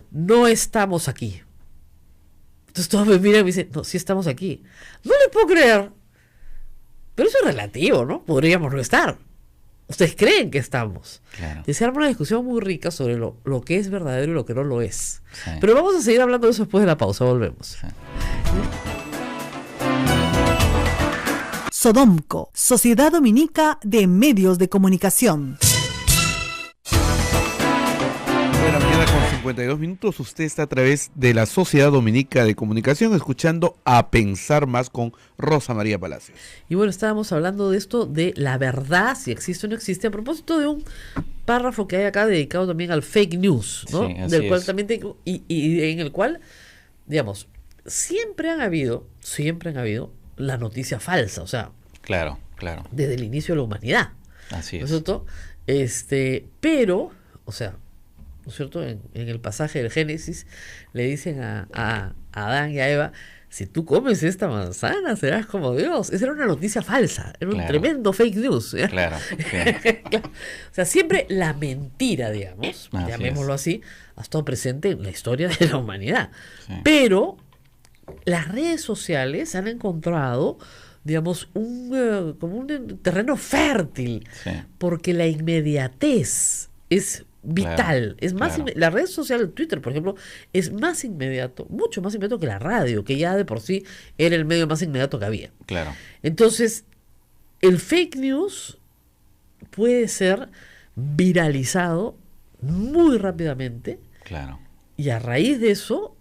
No estamos aquí. Entonces todos me miran y me dicen, no, sí estamos aquí. No le puedo creer. Pero eso es relativo, ¿no? Podríamos no estar. Ustedes creen que estamos. Claro. Y se arma una discusión muy rica sobre lo que es verdadero y lo que no lo es. Sí. Pero vamos a seguir hablando de eso después de la pausa. Volvemos. Sí. Sodomco, Sociedad Dominica de Medios de Comunicación. De la mañana con 52 minutos, usted está a través de la Sociedad Dominica de Comunicación escuchando A Pensar Más con Rosa María Palacios. Y bueno, estábamos hablando de esto, de la verdad, si existe o no existe, a propósito de un párrafo que hay acá dedicado también al fake news, ¿no? Sí, así Del cual es. también y en el cual, digamos, siempre han habido la noticia falsa, o sea, Claro, claro. desde el inicio de la humanidad, Así ¿no es. es cierto? Pero, o sea, ¿no es cierto? En el pasaje del Génesis le dicen a Adán y a Eva, si tú comes esta manzana serás como Dios. Esa era una noticia falsa, era un Claro. tremendo fake news. ¿ya? Claro. Sí. Claro. O sea, siempre la mentira, digamos, Así llamémoslo es. así, ha estado presente en la historia de la humanidad. Sí. Pero las redes sociales han encontrado, digamos, como un terreno fértil, Sí. porque la inmediatez es vital, es más claro. la red social, Twitter, por ejemplo, es más inmediato, mucho más inmediato que la radio, que ya de por sí era el medio más inmediato que había. Claro. Entonces, el fake news puede ser viralizado muy rápidamente Claro. y a raíz de eso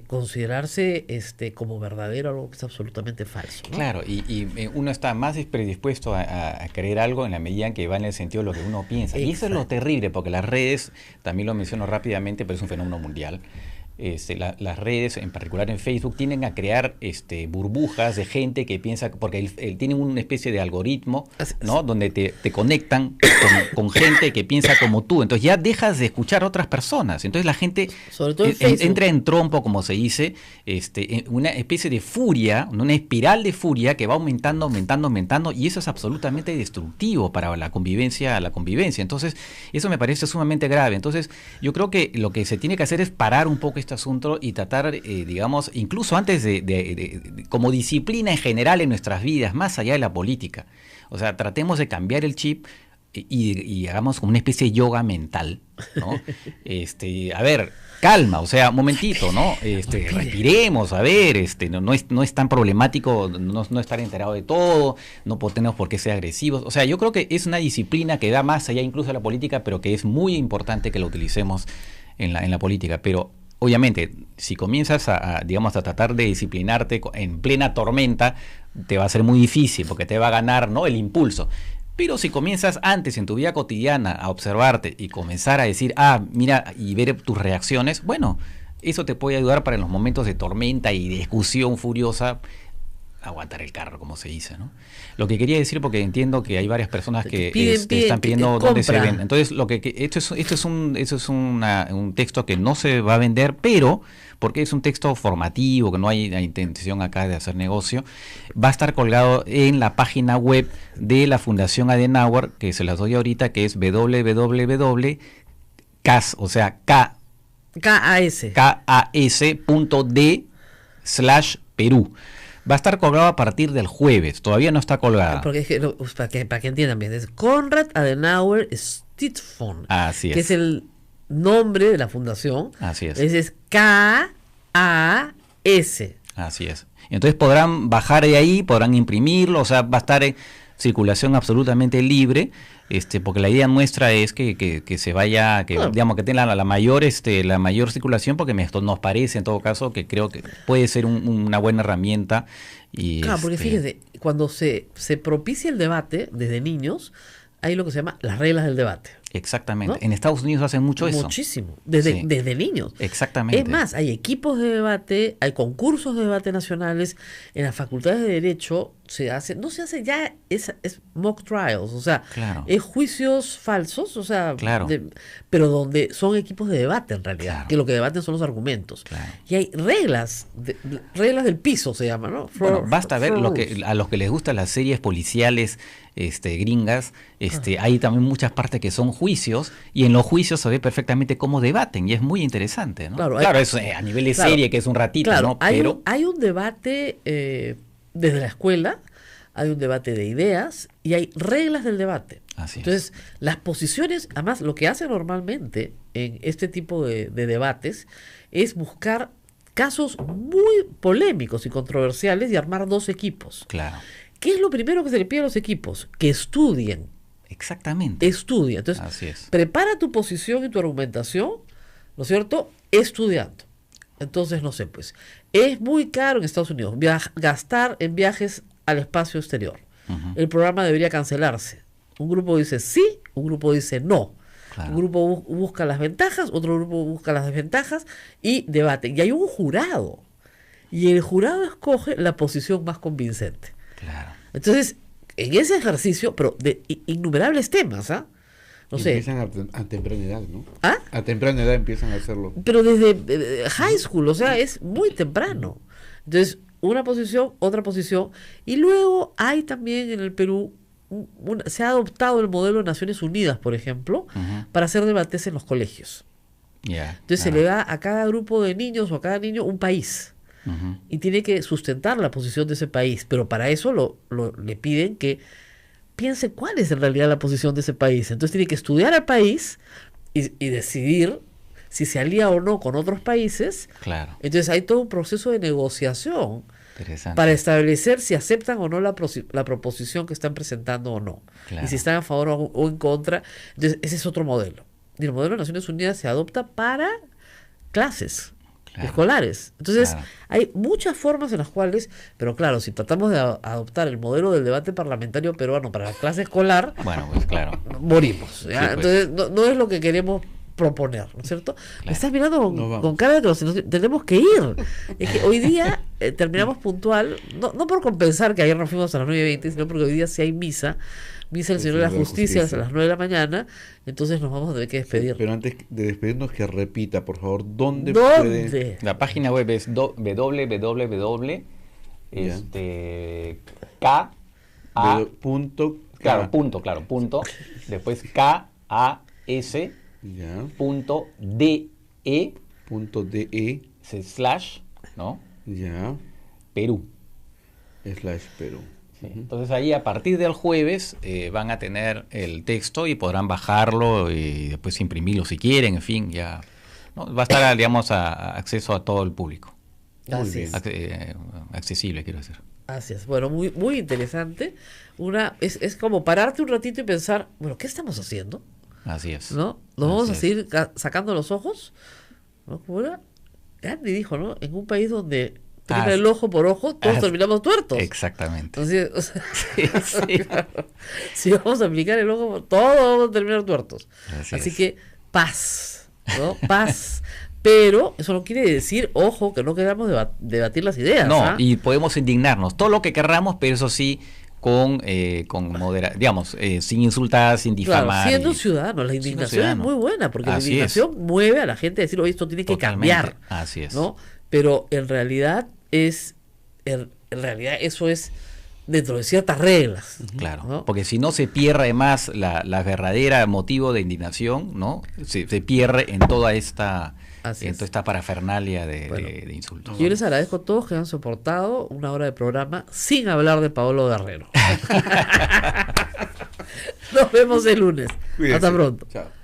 considerarse como verdadero algo que es absolutamente falso, ¿no? Claro, y uno está más predispuesto a creer algo en la medida en que va en el sentido de lo que uno piensa. Y eso es lo Exacto. terrible, porque las redes, también lo menciono rápidamente, pero es un fenómeno mundial. Las redes, en particular en Facebook, tienden a crear burbujas de gente que piensa, porque tienen una especie de algoritmo, ¿no? Donde te conectan con gente que piensa como tú. Entonces ya dejas de escuchar a otras personas. Entonces la gente Sobre todo en Facebook. entra en trompo, como se dice, en una especie de furia, una espiral de furia que va aumentando, aumentando, aumentando, y eso es absolutamente destructivo para la convivencia. Entonces, eso me parece sumamente grave. Entonces, yo creo que lo que se tiene que hacer es parar un poco este asunto y tratar, digamos, incluso antes como disciplina en general en nuestras vidas, más allá de la política. O sea, tratemos de cambiar el chip y hagamos como una especie de yoga mental, ¿no? A ver, calma, o sea, un momentito, ¿no? Respiremos, a ver, no es tan problemático no estar enterado de todo, no tenemos por qué ser agresivos. O sea, yo creo que es una disciplina que va más allá incluso de la política, pero que es muy importante que la utilicemos en la política. Pero obviamente, si comienzas digamos, a tratar de disciplinarte en plena tormenta, te va a ser muy difícil porque te va a ganar, ¿no?, el impulso. Pero si comienzas antes en tu vida cotidiana a observarte y comenzar a decir, mira, y ver tus reacciones, bueno, eso te puede ayudar para en los momentos de tormenta y de discusión furiosa, aguantar el carro, como se dice, ¿no? Lo que quería decir, porque entiendo que hay varias personas que están pidiendo dónde se ven. Entonces, esto es un texto que no se va a vender, pero porque es un texto formativo, que no hay la intención acá de hacer negocio, va a estar colgado en la página web de la Fundación Adenauer, que se las doy ahorita, que es www.cas, o sea, kas.d/Perú. Va a estar colgado a partir del jueves, todavía no está colgada. Porque es que, para que entiendan bien, es Konrad Adenauer Stiftung, Así es. que es el nombre de la fundación. Así es. Es K-A-S. Así es. Entonces podrán bajar de ahí, podrán imprimirlo, o sea, va a estar en circulación absolutamente libre, porque la idea nuestra es que se vaya, que digamos que tenga la mayor circulación, porque esto nos parece en todo caso que creo que puede ser una buena herramienta. Claro, porque fíjense, cuando se propicia el debate desde niños, hay lo que se llama las reglas del debate. Exactamente. ¿No? En Estados Unidos hacen mucho eso. Muchísimo. Desde niños. Exactamente. Es más, hay equipos de debate, hay concursos de debate nacionales. En las facultades de Derecho no se hace ya, es mock trials, o sea, claro, es juicios falsos, o sea, claro, pero donde son equipos de debate en realidad, claro, que lo que debaten son los argumentos. Claro. Y hay reglas del piso se llama, ¿no? Bueno, basta ver a los que les gustan las series policiales gringas, hay también muchas partes que son juicios, y en los juicios se ve perfectamente cómo debaten, y es muy interesante, ¿no? Claro, eso a nivel de serie, que es un ratito, claro, ¿no? Hay un debate desde la escuela, hay un debate de ideas y hay reglas del debate. Así Entonces, es. las posiciones, además, lo que hacen normalmente en este tipo de debates es buscar casos muy polémicos y controversiales y armar dos equipos. Claro. ¿Qué es lo primero que se le pide a los equipos? Que estudien. Exactamente. Estudia. Entonces, así es. Prepara tu posición y tu argumentación, ¿no es cierto?, estudiando. Entonces, no sé, pues, es muy caro en Estados Unidos gastar en viajes al espacio exterior. Uh-huh. El programa debería cancelarse. Un grupo dice sí, un grupo dice no. Claro. Un grupo busca las ventajas, otro grupo busca las desventajas y debaten. Y hay un jurado. Y el jurado escoge la posición más convincente. Claro. Entonces, en ese ejercicio, pero de innumerables temas, no sé. Empiezan a temprana edad, ¿no? ¿Ah? A temprana edad empiezan a hacerlo. Pero desde high school, o sea, es muy temprano. Entonces, una posición, otra posición. Y luego hay también en el Perú, se ha adoptado el modelo de Naciones Unidas, por ejemplo, uh-huh, para hacer debates en los colegios. Yeah, Entonces se le da a cada grupo de niños o a cada niño un país. uh-huh, Y tiene que sustentar la posición de ese país. Pero para eso le piden que piense cuál es en realidad la posición de ese país. Entonces tiene que estudiar al país y decidir si se alía o no con otros países. Claro. Entonces hay todo un proceso de negociación Interesante. para establecer si aceptan o no la proposición que están presentando o no. Claro. Y si están a favor o en contra. Entonces ese es otro modelo. Y el modelo de Naciones Unidas se adopta para clases escolares. Entonces hay muchas formas en las cuales, pero claro, si tratamos de adoptar el modelo del debate parlamentario peruano para la clase escolar, bueno, pues claro. morimos. ¿ya? Sí, pues. Entonces no es lo que queremos proponer, ¿no es cierto? Me estás mirando con cara de que tenemos que ir. Es que hoy día terminamos puntual, no por compensar que ayer nos fuimos a las 9:20, sino porque hoy día sí hay misa del Señor de la Justicia a las 9 de la mañana, entonces nos vamos a tener que despedir. Pero antes de despedirnos, que repita, por favor, ¿dónde? Puede? La página web es www. Punto, después KAS. Ya. .de / ¿no? Ya. Perú. /Perú. Sí. Entonces ahí a partir del jueves van a tener el texto y podrán bajarlo y después imprimirlo si quieren, en fin, ya, ¿no? Va a estar, digamos, acceso a todo el público. Así es. Accesible, quiero decir. Así es. Bueno, muy, muy interesante. Es como pararte un ratito y pensar, bueno, ¿qué estamos haciendo? Así es. ¿No? ¿Nos vamos a seguir sacando los ojos? ¿No? Como era Gandhi dijo, ¿no? En un país donde termina el ojo por ojo, todos terminamos tuertos. Exactamente. Entonces, o sea, sí. Claro, si vamos a aplicar el ojo, todos vamos a terminar tuertos. Así que paz, ¿no? Paz. Pero eso no quiere decir, ojo, que no queramos debatir las ideas. No, y podemos indignarnos, todo lo que querramos, pero eso sí, con moderación, digamos, sin insultar, sin difamar. Claro, siendo ciudadanos, la indignación es muy buena, porque la indignación mueve a la gente a decir, oye, esto tiene que cambiar. Así es. ¿No? Pero en realidad eso es dentro de ciertas reglas. Claro, ¿no? porque si no se pierde además la verdadera motivo de indignación, ¿no? Se pierde en toda esta parafernalia de insultos. Yo les agradezco a todos que han soportado una hora de programa sin hablar de Paolo Guerrero. Nos vemos el lunes. Cuídense. Hasta pronto. Chao.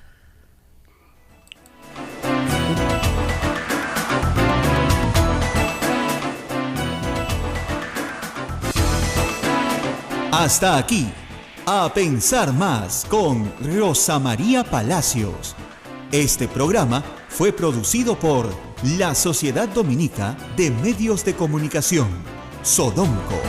Hasta aquí, A Pensar Más con Rosa María Palacios. Este programa fue producido por la Sociedad Dominica de Medios de Comunicación, Sodomco.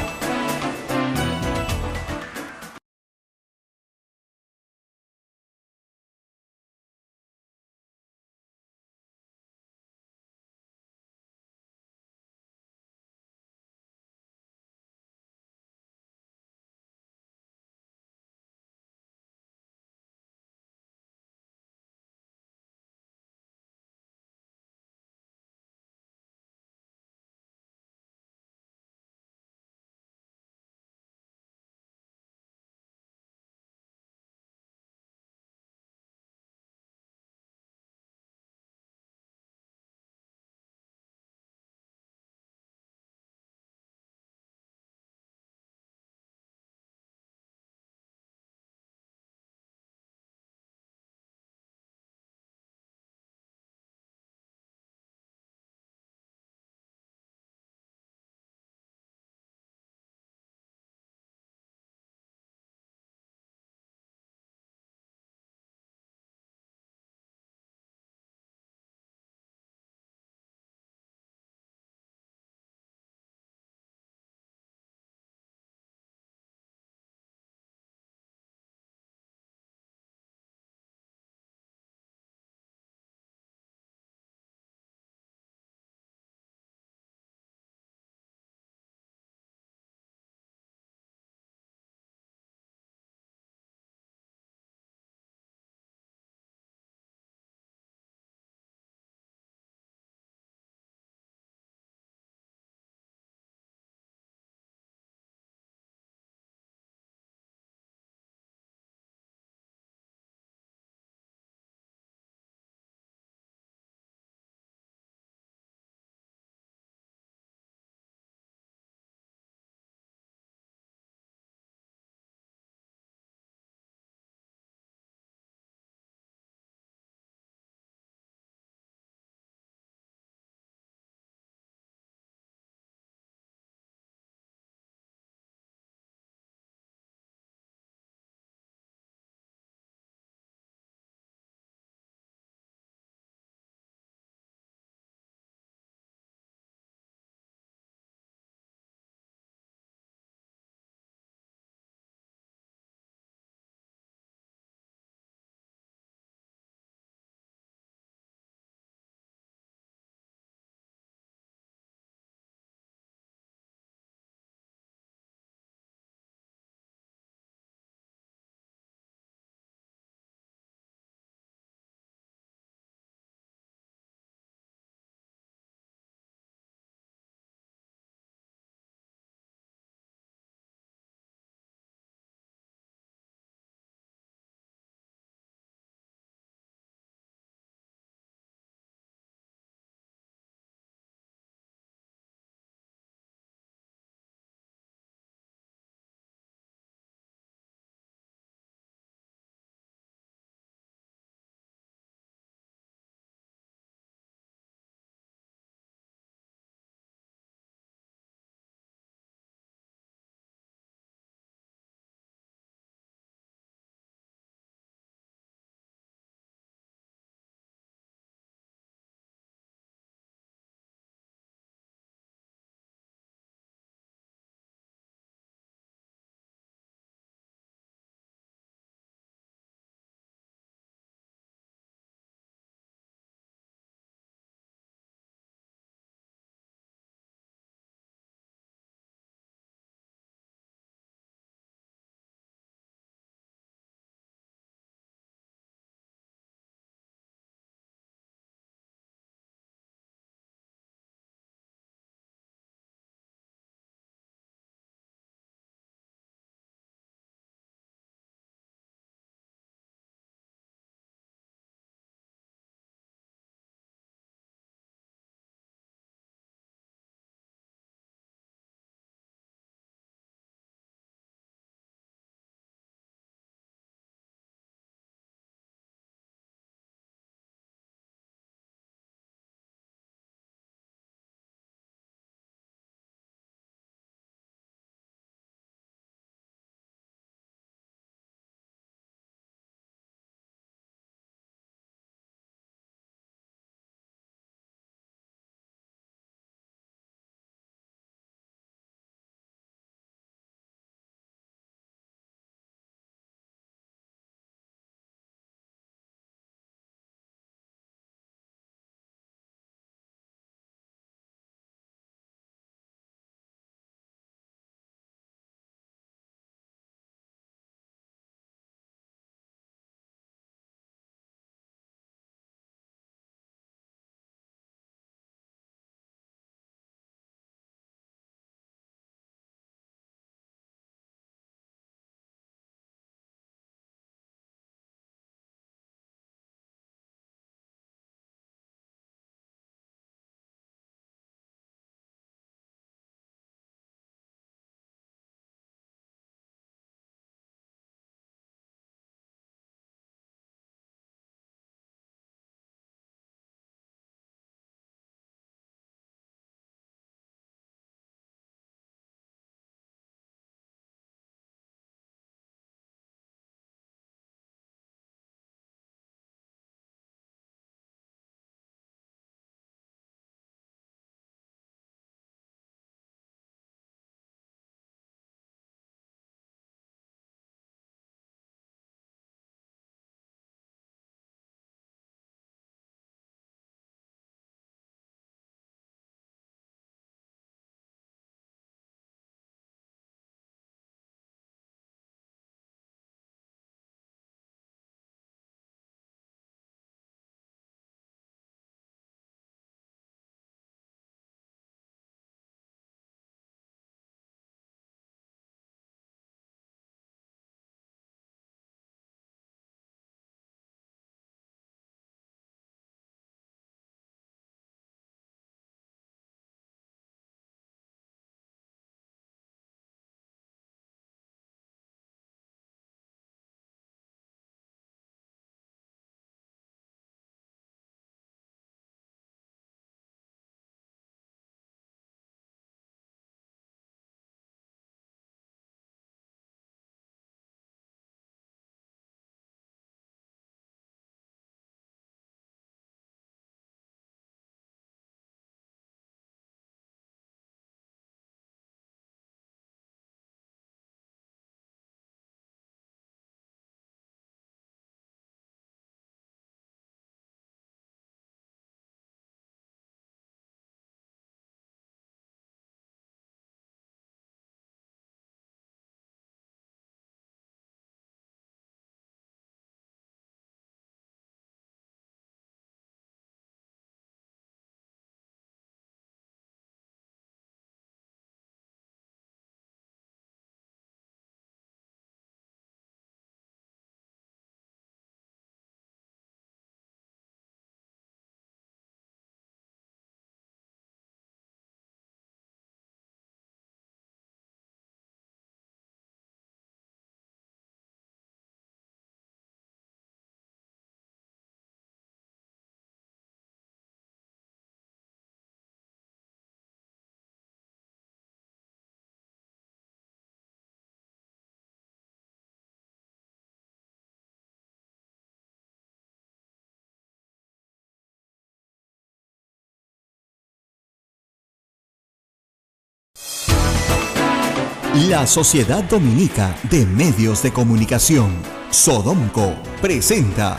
La Sociedad Dominica de Medios de Comunicación, Sodomco, presenta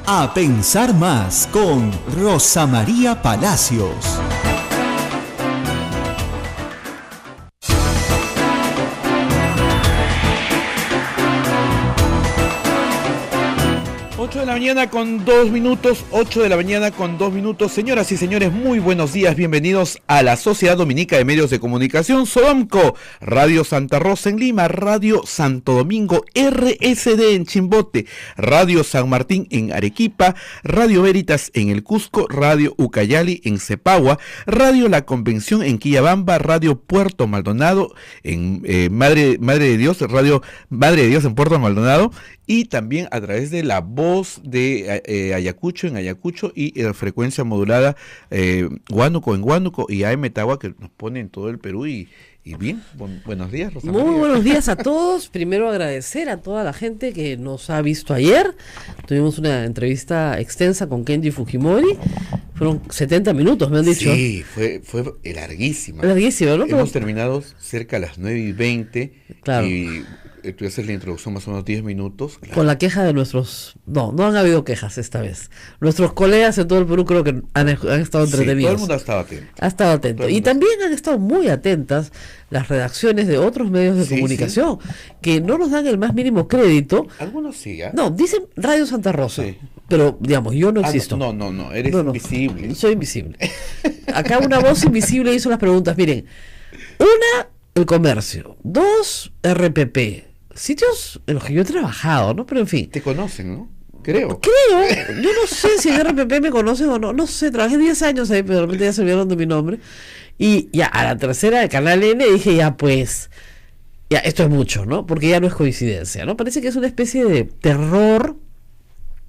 A Pensar Más con Rosa María Palacios. De la mañana con 2 minutos, 8 de la mañana con 2 minutos. Señoras y señores, muy buenos días, bienvenidos a la Sociedad Dominica de Medios de Comunicación, Sodomco, Radio Santa Rosa en Lima, Radio Santo Domingo, RSD en Chimbote, Radio San Martín en Arequipa, Radio Veritas en el Cusco, Radio Ucayali en Cepagua, Radio La Convención en Quillabamba, Radio Puerto Maldonado en Madre de Dios, Radio Madre de Dios en Puerto Maldonado, y también a través de la voz de Ayacucho en Ayacucho y frecuencia modulada Huánuco en Huánuco y AM Tagua, que nos pone en todo el Perú. Y bien, buenos días, Rosa María. Muy buenos días a todos. Primero agradecer a toda la gente que nos ha visto ayer. Tuvimos una entrevista extensa con Kenji Fujimori. Fueron 70 minutos, me han dicho. Sí, fue larguísima. Larguísima, ¿no? Hemos terminado cerca a las 9:20. Claro. Y tú haces la introducción más o menos 10 minutos. Claro. Con la queja de nuestros... No han habido quejas esta vez. Nuestros colegas en todo el Perú creo que han estado entretenidos. Sí, todo el mundo ha estado atento. Ha estado atento. Y también han estado muy atentas las redacciones de otros medios de comunicación, que no nos dan el más mínimo crédito. Algunos sí, ¿eh? No, dicen Radio Santa Rosa. Sí. Pero, digamos, yo no existo. No, eres invisible. Soy invisible. Acá una voz invisible hizo las preguntas. Miren, 1, el comercio. 2, RPP. Sitios en los que yo he trabajado, ¿no? Pero en fin. Te conocen, ¿no? Creo. Yo no sé si en RPP me conocen o no. No sé, trabajé 10 años ahí, pero de repente ya se olvidaron de mi nombre. Y ya a la tercera de Canal N dije, ya esto es mucho, ¿no? Porque ya no es coincidencia, ¿no? Parece que es una especie de terror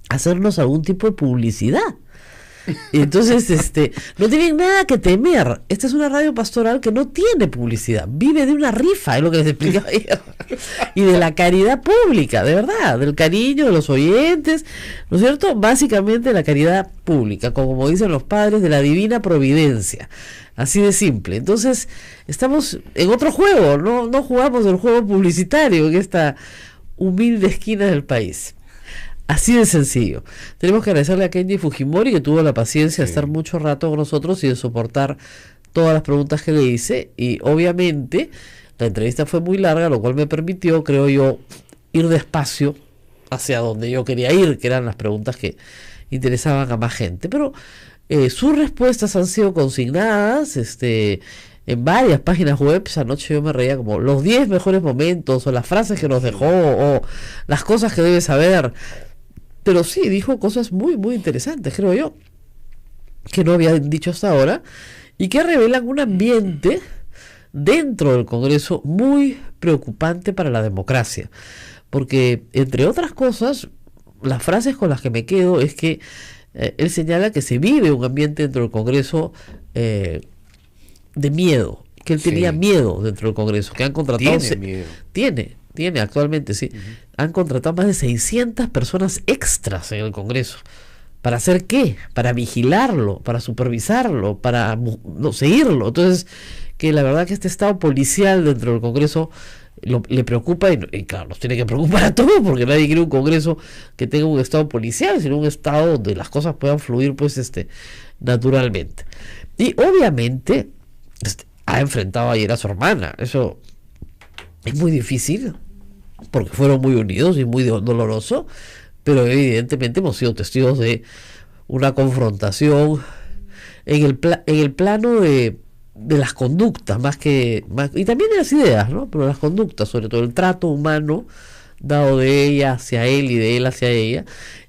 hacernos algún tipo de publicidad. Y entonces, no tienen nada que temer. Esta es una radio pastoral que no tiene publicidad, vive de una rifa, es lo que les explicaba ayer, y de la caridad pública, de verdad, del cariño de los oyentes, ¿no es cierto? Básicamente la caridad pública, como dicen los padres, de la divina providencia, así de simple. Entonces, estamos en otro juego, no jugamos el juego publicitario en esta humilde esquina del país. Así de sencillo. Tenemos que agradecerle a Kenji Fujimori, que tuvo la paciencia de estar mucho rato con nosotros y de soportar todas las preguntas que le hice. Y obviamente la entrevista fue muy larga, lo cual me permitió, creo yo, ir despacio hacia donde yo quería ir, que eran las preguntas que interesaban a más gente. Pero sus respuestas han sido consignadas en varias páginas web. Anoche yo me reía como los 10 mejores momentos, o las frases que nos dejó, o las cosas que debe saber. Pero sí, dijo cosas muy, muy interesantes, creo yo, que no había dicho hasta ahora, y que revelan un ambiente dentro del Congreso muy preocupante para la democracia. Porque, entre otras cosas, las frases con las que me quedo es que él señala que se vive un ambiente dentro del Congreso de miedo, que él tenía miedo dentro del Congreso, que han contratado... Tiene actualmente, sí. Han contratado más de 600 personas extras en el Congreso. ¿Para hacer qué? Para vigilarlo, para supervisarlo, para seguirlo. Entonces, que la verdad que este estado policial dentro del Congreso le preocupa, y claro, nos tiene que preocupar a todos, porque nadie quiere un Congreso que tenga un estado policial, sino un estado donde las cosas puedan fluir, naturalmente. Y obviamente, ha enfrentado ayer a su hermana. Eso es muy difícil, porque fueron muy unidos y muy doloroso, pero evidentemente hemos sido testigos de una confrontación en el plano de las conductas, y también de las ideas, ¿no? Pero las conductas, sobre todo el trato humano dado de ella hacia él y de él hacia ella,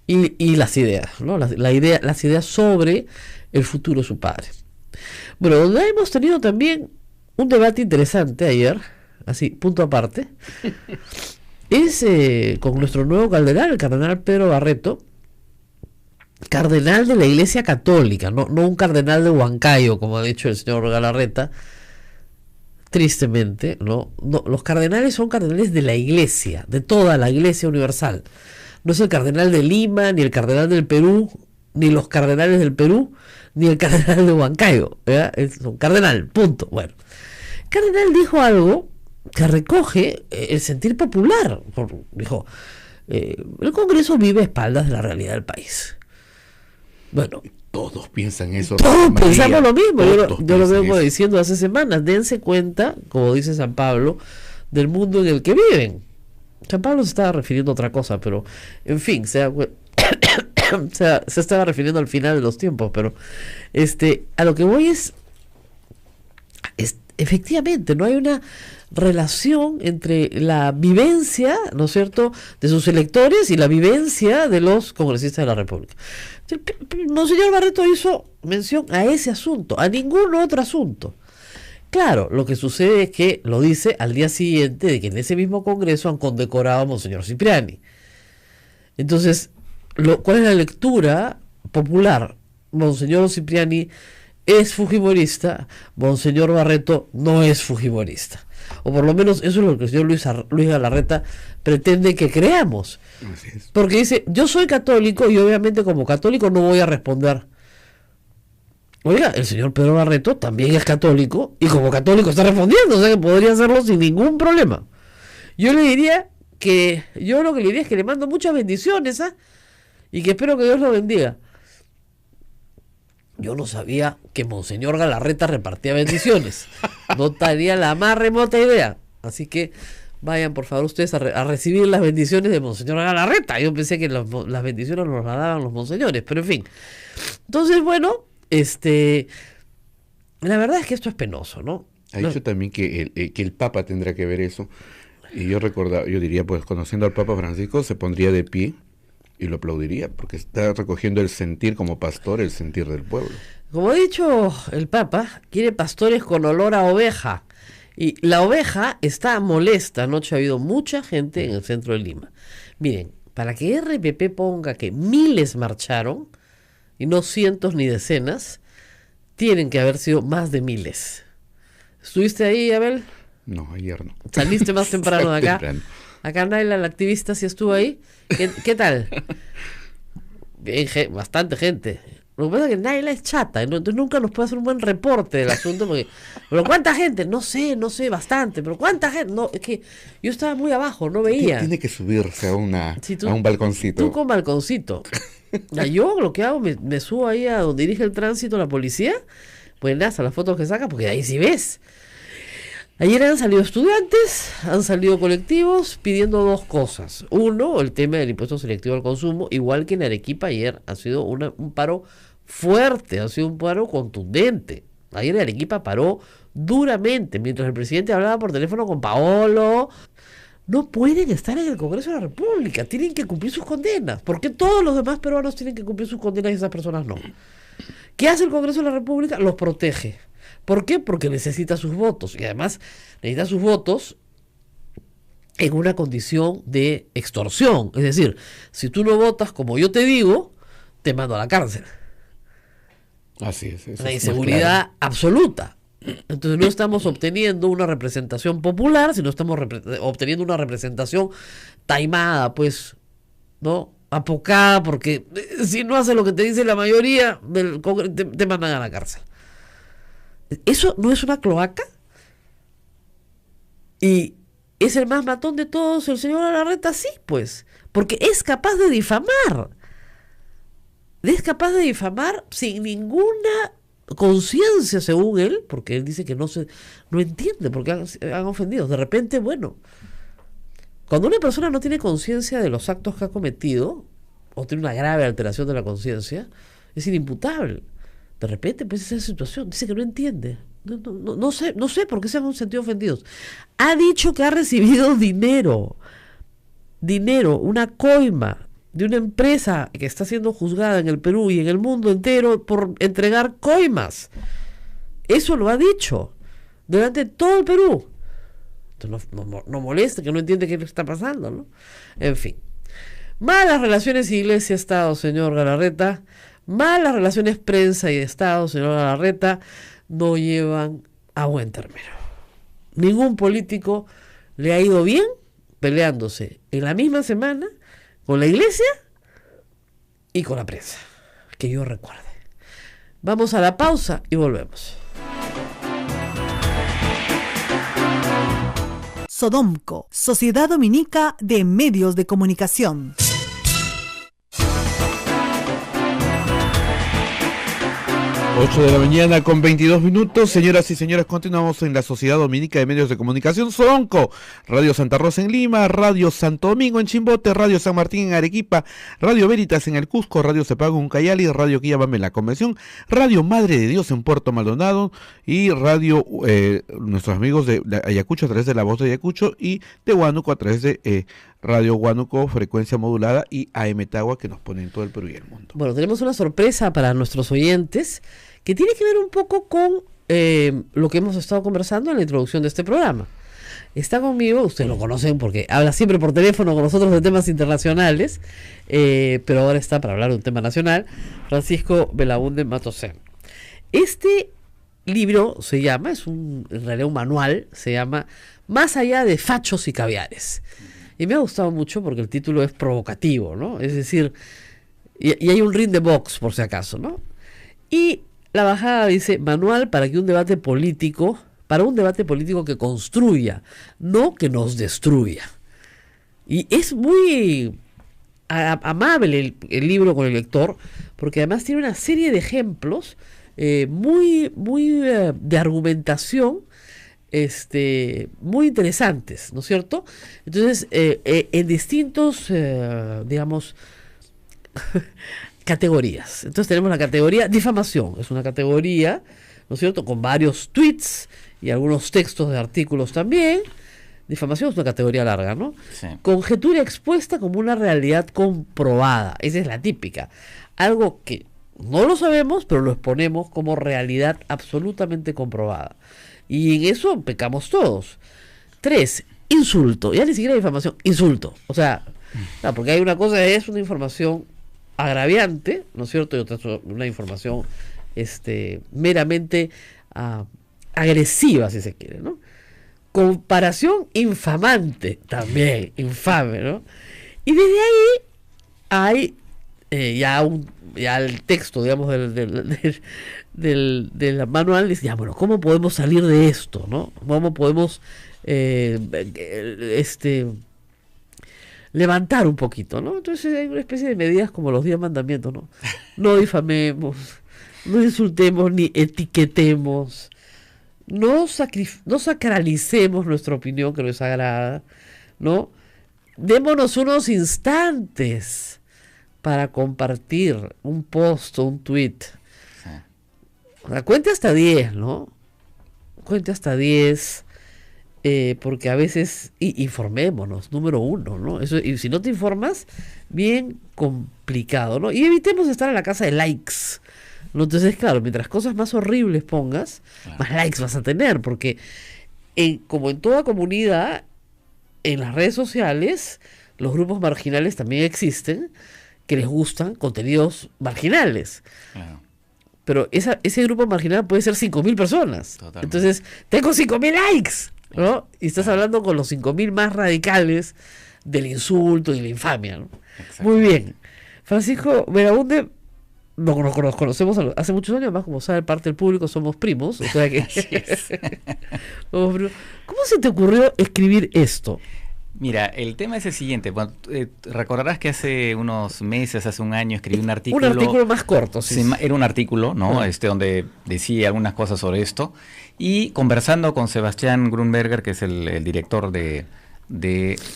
y las ideas, ¿no? Las ideas sobre el futuro de su padre. Bueno, donde hemos tenido también un debate interesante ayer, así, punto aparte, es con nuestro nuevo cardenal, el cardenal Pedro Barreto, cardenal de la Iglesia Católica, no un cardenal de Huancayo, como ha dicho el señor Galarreta, tristemente, ¿no? Los cardenales son cardenales de la Iglesia, de toda la Iglesia universal. No es el cardenal de Lima, ni el cardenal del Perú, ni los cardenales del Perú, ni el cardenal de Huancayo, ¿verdad? Es un cardenal, punto. Bueno, el cardenal dijo algo que recoge el sentir popular. Dijo, el Congreso vive a espaldas de la realidad del país. Bueno, Todos piensan eso. todos María, pensamos lo mismo. Yo lo piensan vengo eso. diciendo hace semanas. Dense cuenta, como dice San Pablo, del mundo en el que viven. San Pablo se estaba refiriendo a otra cosa, pero en fin, se estaba refiriendo al final de los tiempos, pero a lo que voy es efectivamente, no hay una relación entre la vivencia, ¿no es cierto?, de sus electores y la vivencia de los congresistas de la República. Monseñor Barreto hizo mención a ese asunto, a ningún otro asunto. Claro, lo que sucede es que lo dice al día siguiente de que en ese mismo congreso han condecorado a Monseñor Cipriani. Entonces, ¿cuál es la lectura popular? Monseñor Cipriani es fujimorista, Monseñor Barreto no es fujimorista. O por lo menos eso es lo que el señor Luis Galarreta pretende que creamos. Así es. Porque dice, yo soy católico y obviamente como católico no voy a responder. Oiga, el señor Pedro Barreto también es católico y como católico está respondiendo, o sea que podría hacerlo sin ningún problema. Yo lo que le diría es que le mando muchas bendiciones, y que espero que Dios lo bendiga. Yo no sabía que Monseñor Galarreta repartía bendiciones. No tenía la más remota idea. Así que vayan, por favor, ustedes a recibir las bendiciones de Monseñor Galarreta. Yo pensé que las bendiciones nos las daban los monseñores, pero en fin. Entonces, bueno, la verdad es que esto es penoso, ¿no? Ha dicho también que el Papa tendrá que ver eso. Y yo diría, pues conociendo al Papa Francisco, se pondría de pie y lo aplaudiría, porque está recogiendo el sentir como pastor, el sentir del pueblo. Como ha dicho el Papa, quiere pastores con olor a oveja. Y la oveja está molesta. Anoche ha habido mucha gente en el centro de Lima. Miren, para que RPP ponga que miles marcharon, y no cientos ni decenas, tienen que haber sido más de miles. ¿Estuviste ahí, Abel? No, ayer no. ¿Saliste más temprano de acá? Temprano. Acá Naila, la activista, sí estuvo ahí. ¿Qué tal? Bien, bastante gente. Lo que pasa es que Naila es chata, entonces nunca nos puede hacer un buen reporte del asunto. ¿Pero cuánta gente? No sé, bastante. ¿Pero cuánta gente? No, es que yo estaba muy abajo, no veía. Tiene que subirse a a un balconcito. Tú con balconcito. Yo lo que hago, me subo ahí a donde dirige el tránsito la policía, pues nada, las fotos que saca, porque ahí sí ves. Ayer han salido estudiantes, han salido colectivos pidiendo dos cosas. Uno, el tema del impuesto selectivo al consumo, igual que en Arequipa ayer ha sido un paro fuerte, ha sido un paro contundente. Ayer en Arequipa paró duramente, mientras el presidente hablaba por teléfono con Paolo. No pueden estar en el Congreso de la República, tienen que cumplir sus condenas. ¿Por qué todos los demás peruanos tienen que cumplir sus condenas y esas personas no? ¿Qué hace el Congreso de la República? Los protege. ¿Por qué? Porque necesita sus votos. Y además necesita sus votos en una condición de extorsión. Es decir, si tú no votas como yo te digo, te mando a la cárcel. Así es. Eso La es inseguridad muy absoluta. Entonces no estamos obteniendo una representación popular, sino estamos obteniendo una representación taimada, pues, ¿no? Apocada, porque si no haces lo que te dice la mayoría, te mandan a la cárcel. ¿Eso no es una cloaca? Y es el más matón de todos el señor Galarreta, sí, pues, porque es capaz de difamar. Es capaz de difamar sin ninguna conciencia, según él, porque él dice que no entiende por qué han ofendido. De repente, bueno, cuando una persona no tiene conciencia de los actos que ha cometido, o tiene una grave alteración de la conciencia, es inimputable. De repente, pues esa situación, dice que no entiende. No sé por qué se han sentido ofendidos. Ha dicho que ha recibido dinero, una coima de una empresa que está siendo juzgada en el Perú y en el mundo entero por entregar coimas. Eso lo ha dicho delante de todo el Perú. Entonces no molesta, que no entiende qué está pasando, ¿no? En fin. Malas relaciones Iglesia-Estado, señor Galarreta. Malas relaciones prensa y Estado, señor Galarreta, no llevan a buen término. Ningún político le ha ido bien peleándose en la misma semana con la Iglesia y con la prensa, que yo recuerde. Vamos a la pausa y volvemos. Sodomco, Sociedad Dominica de Medios de Comunicación. 8 de la mañana con 22 minutos. Señoras y señores, continuamos en la Sociedad Dominica de Medios de Comunicación, Sodomco, Radio Santa Rosa en Lima, Radio Santo Domingo en Chimbote, Radio San Martín en Arequipa, Radio Veritas en el Cusco, Radio Cepago en Ucayali, Radio Quillabamba en la Convención, Radio Madre de Dios en Puerto Maldonado y Radio nuestros amigos de Ayacucho a través de La Voz de Ayacucho y de Huánuco a través de Radio Huánuco, frecuencia modulada y AM Tagua, que nos pone en todo el Perú y el mundo. Bueno, tenemos una sorpresa para nuestros oyentes que tiene que ver un poco con lo que hemos estado conversando en la introducción de este programa. Está conmigo, ustedes lo conocen porque habla siempre por teléfono con nosotros de temas internacionales, pero ahora está para hablar de un tema nacional, Francisco Belaúnde Matosén. Este libro se llama, en realidad un manual, se llama Más allá de fachos y caviares. Y me ha gustado mucho porque el título es provocativo, ¿no? Es decir, y hay un ring de box por si acaso, ¿no? Y la bajada dice, manual para un debate político que construya, no que nos destruya. Y es muy amable el libro con el lector, porque además tiene una serie de ejemplos muy de argumentación, muy interesantes, ¿no es cierto? Entonces, en distintos, digamos, categorías. Entonces tenemos la categoría difamación, es una categoría, ¿no es cierto?, con varios tweets y algunos textos de artículos también. Difamación es una categoría larga, ¿no? Sí. Conjetura expuesta como una realidad comprobada, esa es la típica. Algo que no lo sabemos, pero lo exponemos como realidad absolutamente comprobada. Y en eso pecamos todos. 3, insulto. Ya ni siquiera difamación, insulto. O sea, no, porque hay una cosa, es una información agraviante, ¿no es cierto? Y otra es una información meramente agresiva, si se quiere, ¿no? Comparación infamante, también, infame, ¿no? Y desde ahí hay ya el texto, digamos, del manual, dice, ya, bueno, ¿cómo podemos salir de esto, no? ¿Cómo podemos levantar un poquito, ¿no? Entonces hay una especie de medidas como los 10 mandamientos, ¿no? No difamemos, no insultemos ni etiquetemos, no sacralicemos nuestra opinión que nos agrada, ¿no? Démonos unos instantes para compartir un post o un tweet. Sí. O sea, cuente hasta 10, ¿no? Cuente hasta 10, porque a veces, informémonos, número 1, ¿no? Eso, y si no te informas, bien complicado, ¿no? Y evitemos estar en la casa de likes, ¿no? Entonces, claro, mientras cosas más horribles pongas, claro, más likes vas a tener, porque como en toda comunidad, en las redes sociales, los grupos marginales también existen, que les gustan contenidos marginales. Claro. Pero ese grupo marginal puede ser 5.000 personas. Totalmente. Entonces, tengo 5.000 likes, ¿no? Y estás hablando con los 5.000 más radicales del insulto y la infamia, ¿no? Muy bien. Francisco Belaúnde, nos conocemos hace muchos años, más como sabe parte del público, somos primos. O sea que somos primos. ¿Cómo se te ocurrió escribir esto? Mira, el tema es el siguiente. Bueno, recordarás que hace unos meses, hace un año, escribí un artículo. Un artículo más corto, sí. Era un artículo, ¿no? Donde decía algunas cosas sobre esto. Y conversando con Sebastián Grunberger, que es el director de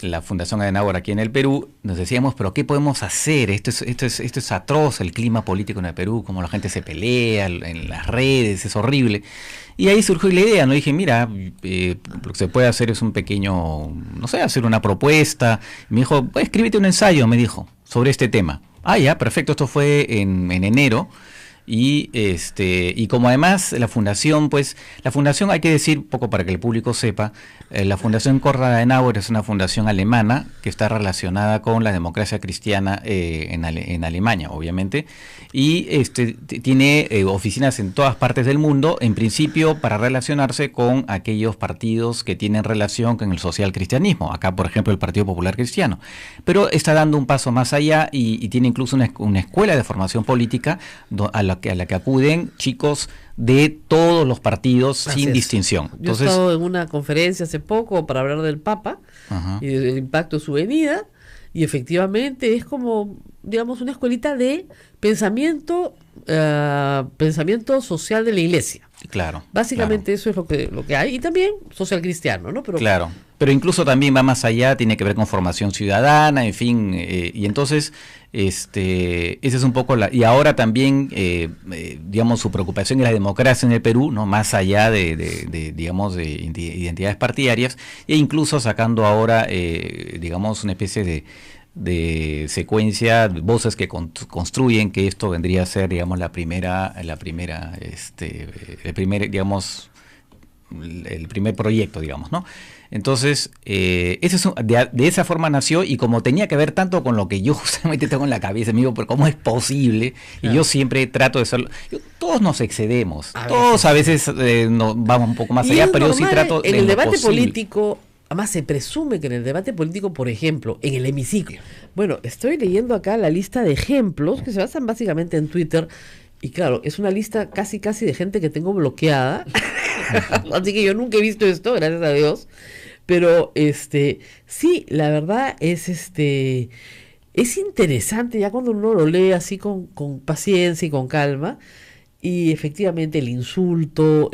la Fundación Adenauer aquí en el Perú, nos decíamos, pero ¿qué podemos hacer? Esto es atroz, el clima político en el Perú, cómo la gente se pelea en las redes, es horrible. Y ahí surgió la idea, ¿no? Dije, mira, lo que se puede hacer es un pequeño, no sé, hacer una propuesta. Y me dijo, escríbete un ensayo, me dijo, sobre este tema. Ah, ya, perfecto, esto fue en enero. Y como además la fundación hay que decir un poco para que el público sepa, la Fundación Konrad Adenauer es una fundación alemana que está relacionada con la democracia cristiana en Alemania, obviamente, y tiene oficinas en todas partes del mundo, en principio para relacionarse con aquellos partidos que tienen relación con el socialcristianismo, acá por ejemplo el Partido Popular Cristiano, pero está dando un paso más allá y tiene incluso una escuela de formación política a la a la que acuden chicos de todos los partidos Así sin es. distinción. Yo Entonces, he estado en una conferencia hace poco para hablar del Papa ajá, y del impacto de su venida, y efectivamente es como, digamos, una escuelita de pensamiento social de la Iglesia. claro. Básicamente eso es lo que hay, y también social cristiano, ¿no? Pero Claro, pero incluso también va más allá, tiene que ver con formación ciudadana, en fin, y entonces, ese es un poco y ahora también, digamos, su preocupación es la democracia en el Perú, ¿no? Más allá digamos, de identidades partidarias, e incluso sacando ahora, digamos, una especie de secuencia, voces que construyen que esto vendría a ser, digamos, digamos, el primer proyecto, digamos, ¿no? Entonces, ese de esa forma nació, y como tenía que ver tanto con lo que yo justamente tengo en la cabeza, me digo, pero ¿cómo es posible? Y yo siempre trato de ser... Todos nos excedemos, todos a veces vamos un poco más y allá, es pero yo sí normal, trato de en el lo debate posible. político, además se presume que en el debate político, por ejemplo, en el hemiciclo. Bueno, estoy leyendo acá la lista de ejemplos que se basan básicamente en Twitter, y claro, es una lista casi de gente que tengo bloqueada. Así que yo nunca he visto esto, gracias a Dios. Pero sí, la verdad es es interesante ya cuando uno lo lee así con paciencia y con calma. Y efectivamente el insulto,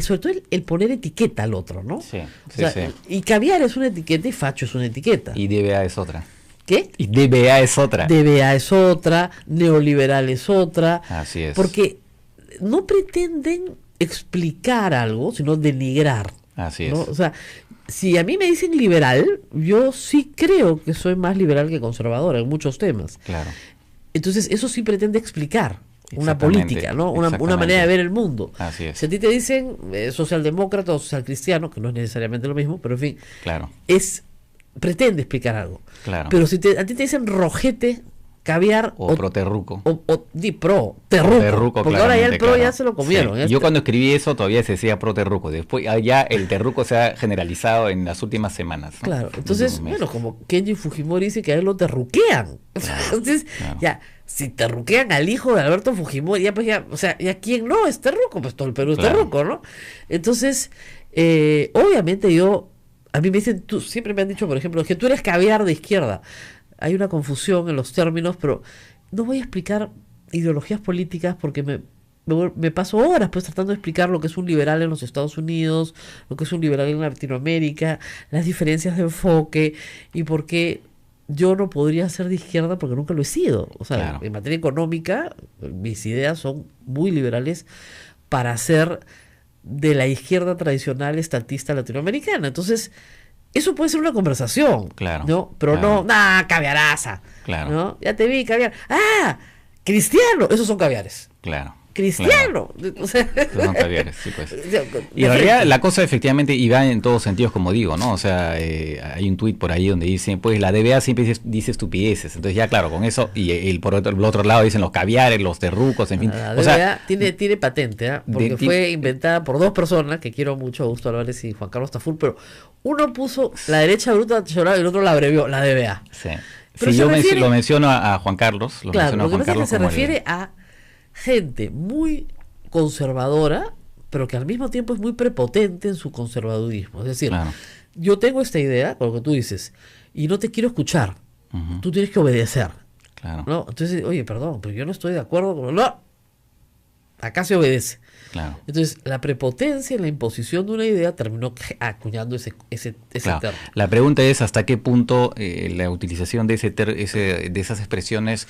sobre todo el poner etiqueta al otro, ¿no? Sí, O sí, sea, sí. y caviar es una etiqueta y facho es una etiqueta. Y DBA es otra. ¿Qué? Y DBA es otra. DBA es otra, neoliberal es otra. Así es. Porque no pretenden explicar algo, sino denigrar. Así es. ¿no? O sea, si a mí me dicen liberal, yo sí creo que soy más liberal que conservadora en muchos temas. Claro. Entonces, eso sí pretende explicar una Exactamente, política, ¿no? Una exactamente. manera de ver el mundo. Así es. Si a ti te dicen socialdemócrata o socialcristiano, que no es necesariamente lo mismo, pero en fin, Claro. pretende explicar algo. Claro. Pero si a ti te dicen rojete, caviar O proterruco. o di pro, terruco, Terruco, porque ahora ya el claramente, pro ya claro. se lo comieron. Sí. ya Yo cuando escribí eso todavía se decía pro terruco. Después ya el terruco se ha generalizado en las últimas semanas, ¿no? Claro, Los entonces, últimos meses. bueno, como Kenji Fujimori dice que a él lo terruquean. Entonces, claro. ya, si terruquean al hijo de Alberto Fujimori, ya pues ya, o sea, ya quién no es terruco, pues todo el Perú es Claro. terruco, ¿no? Entonces, obviamente a mí me dicen, siempre me han dicho, por ejemplo, que tú eres caviar de izquierda. Hay una confusión en los términos, pero no voy a explicar ideologías políticas porque me paso horas pues tratando de explicar lo que es un liberal en los Estados Unidos, lo que es un liberal en Latinoamérica, las diferencias de enfoque y por qué yo no podría ser de izquierda porque nunca lo he sido. O sea, Claro. en materia económica, mis ideas son muy liberales para ser de la izquierda tradicional estatista latinoamericana. Entonces, eso puede ser una conversación, Claro, ¿no? Pero claro. caviaraza, Claro. ¿no? Ya te vi, caviar. ¡Ah! Cristiano, esos son caviares. Claro. Cristiano. O sea, Esos son caviares, sí, pues. o sea, Y en realidad la cosa efectivamente y va en todos sentidos, como digo, ¿no? O sea, hay un tuit por ahí donde dicen, pues la DBA siempre dice estupideces. Entonces ya, claro, con eso, y por el otro lado dicen los caviares, los terrucos, en fin. La O sea, DBA tiene patente, ¿ah? Porque fue inventada por dos personas que quiero mucho, Augusto Álvarez y Juan Carlos Tafur, pero uno puso la derecha bruta y el otro la abrevió, la DBA. sí. Pero Si se yo refiere- lo menciono a Juan Carlos, Claro, menciono a lo que Juan pasa es que Carlos se como el- refiere a gente muy conservadora, pero que al mismo tiempo es muy prepotente en su conservadurismo. Es decir, Claro. yo tengo esta idea, con lo que tú dices, y no te quiero escuchar. Ujú, Tú tienes que obedecer. claro, ¿No? Entonces, oye, perdón, pero yo no estoy de acuerdo con... No, acá se obedece. claro. Entonces, la prepotencia en la imposición de una idea terminó acuñando ese Claro. término. La pregunta es hasta qué punto la utilización de de esas expresiones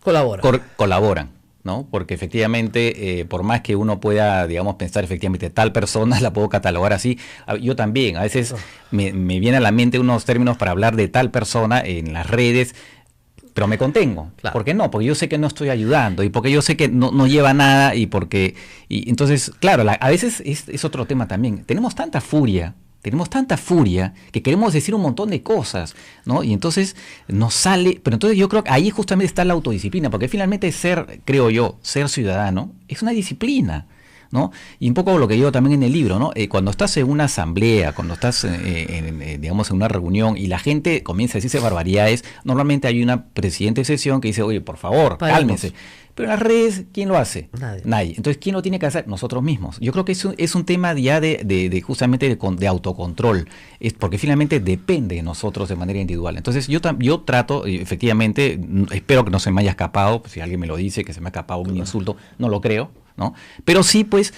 Colabora. colaboran, ¿no? Porque efectivamente, por más que uno pueda, digamos, pensar efectivamente tal persona, la puedo catalogar así, yo también, a veces me viene a la mente unos términos para hablar de tal persona en las redes, pero me contengo. Claro. ¿Por qué no? Porque yo sé que no estoy ayudando y porque yo sé que no lleva nada y entonces, claro, a veces es otro tema también. Tenemos tanta furia que queremos decir un montón de cosas, ¿no? Y entonces nos sale, pero entonces yo creo que ahí justamente está la autodisciplina, porque finalmente creo yo, ser ciudadano es una disciplina, ¿no? Y un poco lo que digo también en el libro, ¿no? Cuando estás en una asamblea, cuando estás, digamos, en una reunión y la gente comienza a decirse barbaridades, normalmente hay una presidente de sesión que dice, oye, por favor, Paremos. cálmense. Pero en las redes, ¿quién lo hace? Nadie. Entonces, ¿quién lo tiene que hacer? Nosotros mismos. Yo creo que es un tema ya de justamente de autocontrol, porque finalmente depende de nosotros de manera individual. Entonces, yo trato, efectivamente, espero que no se me haya escapado, si alguien me lo dice, que se me ha escapado un insulto, no lo creo, ¿no? Pero sí, pues,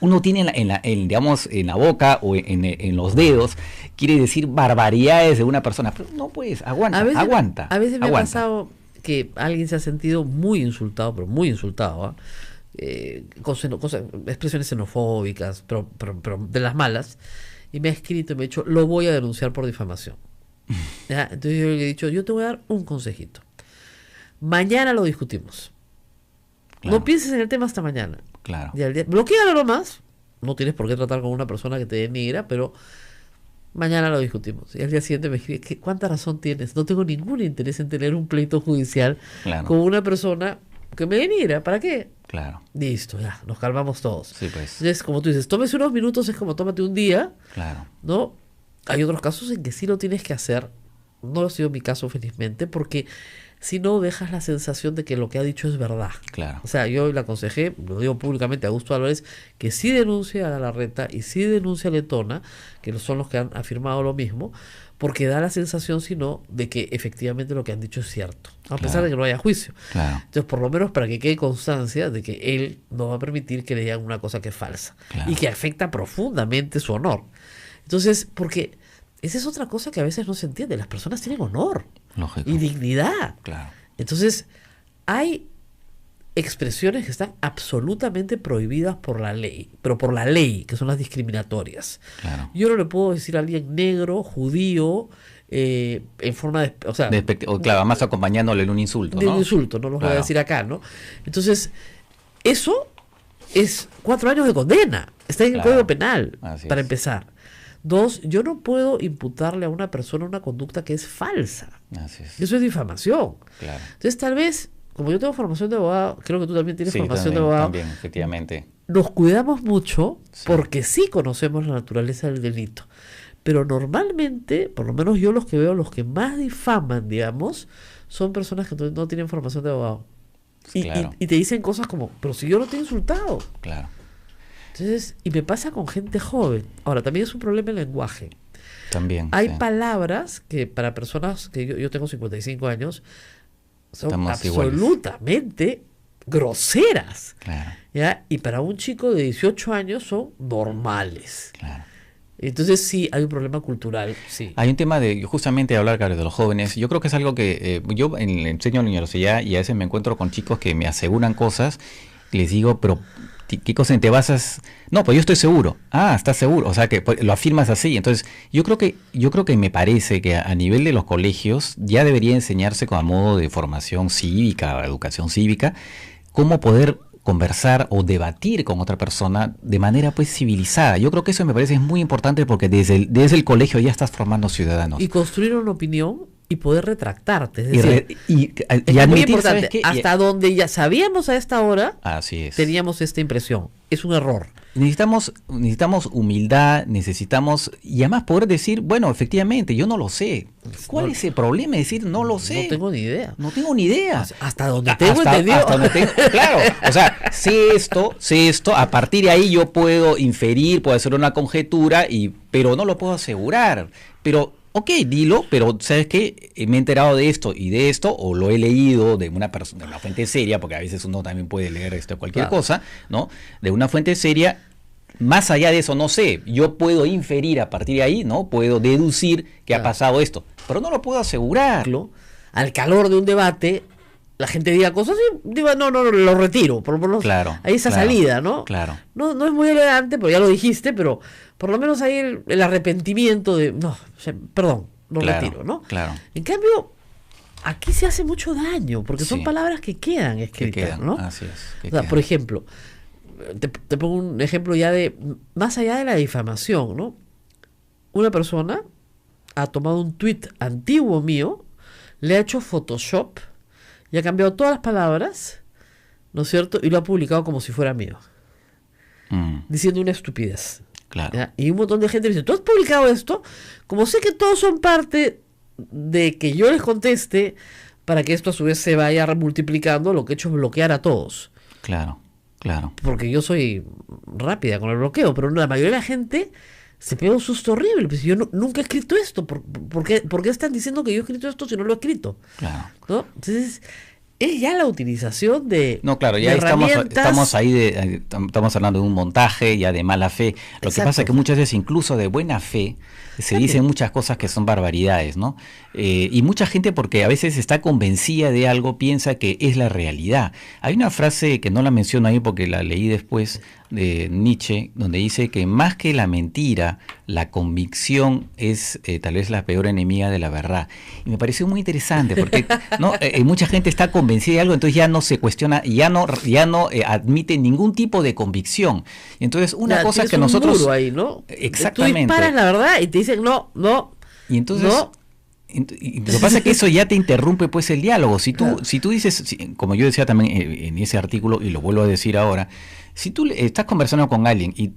uno tiene digamos, en la boca o en los dedos, quiere decir barbaridades de una persona, pero no, pues, aguanta. A veces me ha pasado que alguien se ha sentido muy insultado, pero muy insultado, ¿ah? Expresiones xenofóbicas, pero de las malas, y me ha escrito y me ha dicho, lo voy a denunciar por difamación. ¿Ya? Entonces yo le he dicho, yo te voy a dar un consejito. Mañana lo discutimos. Claro. No pienses en el tema hasta mañana. Claro. Y al día, bloquéalo nomás. No tienes por qué tratar con una persona que te denigra, pero mañana lo discutimos. Y al día siguiente me escribe, ¿cuánta razón tienes? No tengo ningún interés en tener un pleito judicial con una persona que me denigra. ¿Para qué? Claro. Listo, ya, nos calmamos todos. Sí, pues. Entonces, como tú dices, tómese unos minutos, es como tómate un día. Claro. ¿No? Hay otros casos en que sí lo tienes que hacer. No ha sido mi caso, felizmente, porque si no dejas la sensación de que lo que ha dicho es verdad. Claro. O sea, yo le aconsejé, lo digo públicamente a Augusto Álvarez, que sí denuncie a Galarreta y sí denuncie a Letona, que son los que han afirmado lo mismo, porque da la sensación, si no, de que efectivamente lo que han dicho es cierto, a pesar de que no haya juicio. Claro. Entonces, por lo menos para que quede constancia de que él no va a permitir que le digan una cosa que es falsa y que afecta profundamente su honor. Entonces, porque esa es otra cosa que a veces no se entiende. Las personas tienen honor. Lógico. Y dignidad. Claro. Entonces, hay expresiones que están absolutamente prohibidas por la ley, pero por la ley, que son las discriminatorias. Claro. Yo no le puedo decir a alguien negro, judío, en forma de... O sea, claro, más acompañándole en un insulto, de ¿no? un insulto, no los voy a decir acá, ¿no? Entonces, eso es 4 años de condena. Está en el Código Penal, para empezar. 2, yo no puedo imputarle a una persona una conducta que es falsa. Así es. Eso es difamación. Claro. Entonces, tal vez, como yo tengo formación de abogado, creo que tú también tienes formación de abogado. También, efectivamente. Nos cuidamos mucho porque sí conocemos la naturaleza del delito. Pero normalmente, por lo menos yo los que veo, los que más difaman, digamos, son personas que no tienen formación de abogado. Y te dicen cosas como, pero si yo no te he insultado. Claro. Entonces, y me pasa con gente joven. Ahora, también es un problema el lenguaje. También. Hay palabras que para personas que yo tengo 55 años son Estamos absolutamente groseras. Claro. ¿Ya? Y para un chico de 18 años son normales. Claro. Entonces sí, hay un problema cultural. Sí. Hay un tema de justamente hablar, claro, de los jóvenes. Yo creo que es algo que yo enseño en la universidad y a veces me encuentro con chicos que me aseguran cosas y les digo, pero ¿qué cosa te basas? No, pues yo estoy seguro. Ah, estás seguro. O sea, que lo afirmas así. Entonces, yo creo que me parece que a nivel de los colegios ya debería enseñarse a modo de formación cívica, educación cívica, cómo poder conversar o debatir con otra persona de manera pues civilizada. Yo creo que eso me parece muy importante porque desde el colegio ya estás formando ciudadanos. Y construir una opinión y poder retractarte. Es decir, y es admitir, muy importante, ¿sabes qué? hasta donde ya sabíamos a esta hora, así es. teníamos esta impresión. Es un error. Necesitamos humildad, y además poder decir, bueno, efectivamente, yo no lo sé. ¿Cuál es el problema de decir no lo sé? No tengo ni idea. No tengo ni idea. Hasta donde tengo entendido. Hasta donde tengo, claro, o sea, sé esto, a partir de ahí yo puedo inferir, puedo hacer una conjetura, pero no lo puedo asegurar. Pero ok, dilo, pero ¿sabes qué? Me he enterado de esto y de esto, o lo he leído de una persona, de una fuente seria, porque a veces uno también puede leer cualquier cosa, ¿no? De una fuente seria. Más allá de eso, no sé, yo puedo inferir a partir de ahí, ¿no? Puedo deducir que ha pasado esto, pero no lo puedo asegurar. Al calor de un debate, la gente diga cosas y diga, no, lo retiro, por lo menos hay esa salida, ¿no? Claro. No es muy elegante, pero ya lo dijiste, pero por lo menos hay el arrepentimiento de, no, o sea, perdón, lo retiro, ¿no? Claro. En cambio, aquí se hace mucho daño, porque son palabras que quedan escritas, ¿no? Así es. O sea, por ejemplo, te pongo un ejemplo ya de, más allá de la difamación, ¿no? Una persona ha tomado un tuit antiguo mío, le ha hecho Photoshop y ha cambiado todas las palabras, ¿no es cierto? Y lo ha publicado como si fuera mío, diciendo una estupidez. Claro. ¿Ya? Y un montón de gente me dice, ¿tú has publicado esto? Como sé que todos son parte de que yo les conteste, para que esto a su vez se vaya multiplicando, lo que he hecho es bloquear a todos. Claro, claro. Porque yo soy rápida con el bloqueo, pero la mayoría de la gente se pega un susto horrible. Pues yo nunca he escrito esto. ¿Por qué están diciendo que yo he escrito esto si no lo he escrito? Claro. ¿No? Entonces, es ya la utilización de No, claro, ya estamos ahí, estamos hablando de un montaje ya de mala fe. Lo que pasa es que muchas veces incluso de buena fe se dicen muchas cosas que son barbaridades, ¿no? Y mucha gente, porque a veces está convencida de algo, piensa que es la realidad. Hay una frase que no la menciono ahí porque la leí después, de Nietzsche, donde dice que más que la mentira, la convicción es tal vez la peor enemiga de la verdad. Y me pareció muy interesante porque ¿no? Mucha gente está convencida de algo, entonces ya no se cuestiona, ya no admite ningún tipo de convicción. Y entonces una cosa que nosotros... Muro ahí, ¿no? Exactamente. Tú disparas la verdad y te dicen no. Y entonces... No. Y lo que pasa es que eso ya te interrumpe pues el diálogo. Si tú dices, como yo decía también en ese artículo, y lo vuelvo a decir ahora, si tú estás conversando con alguien y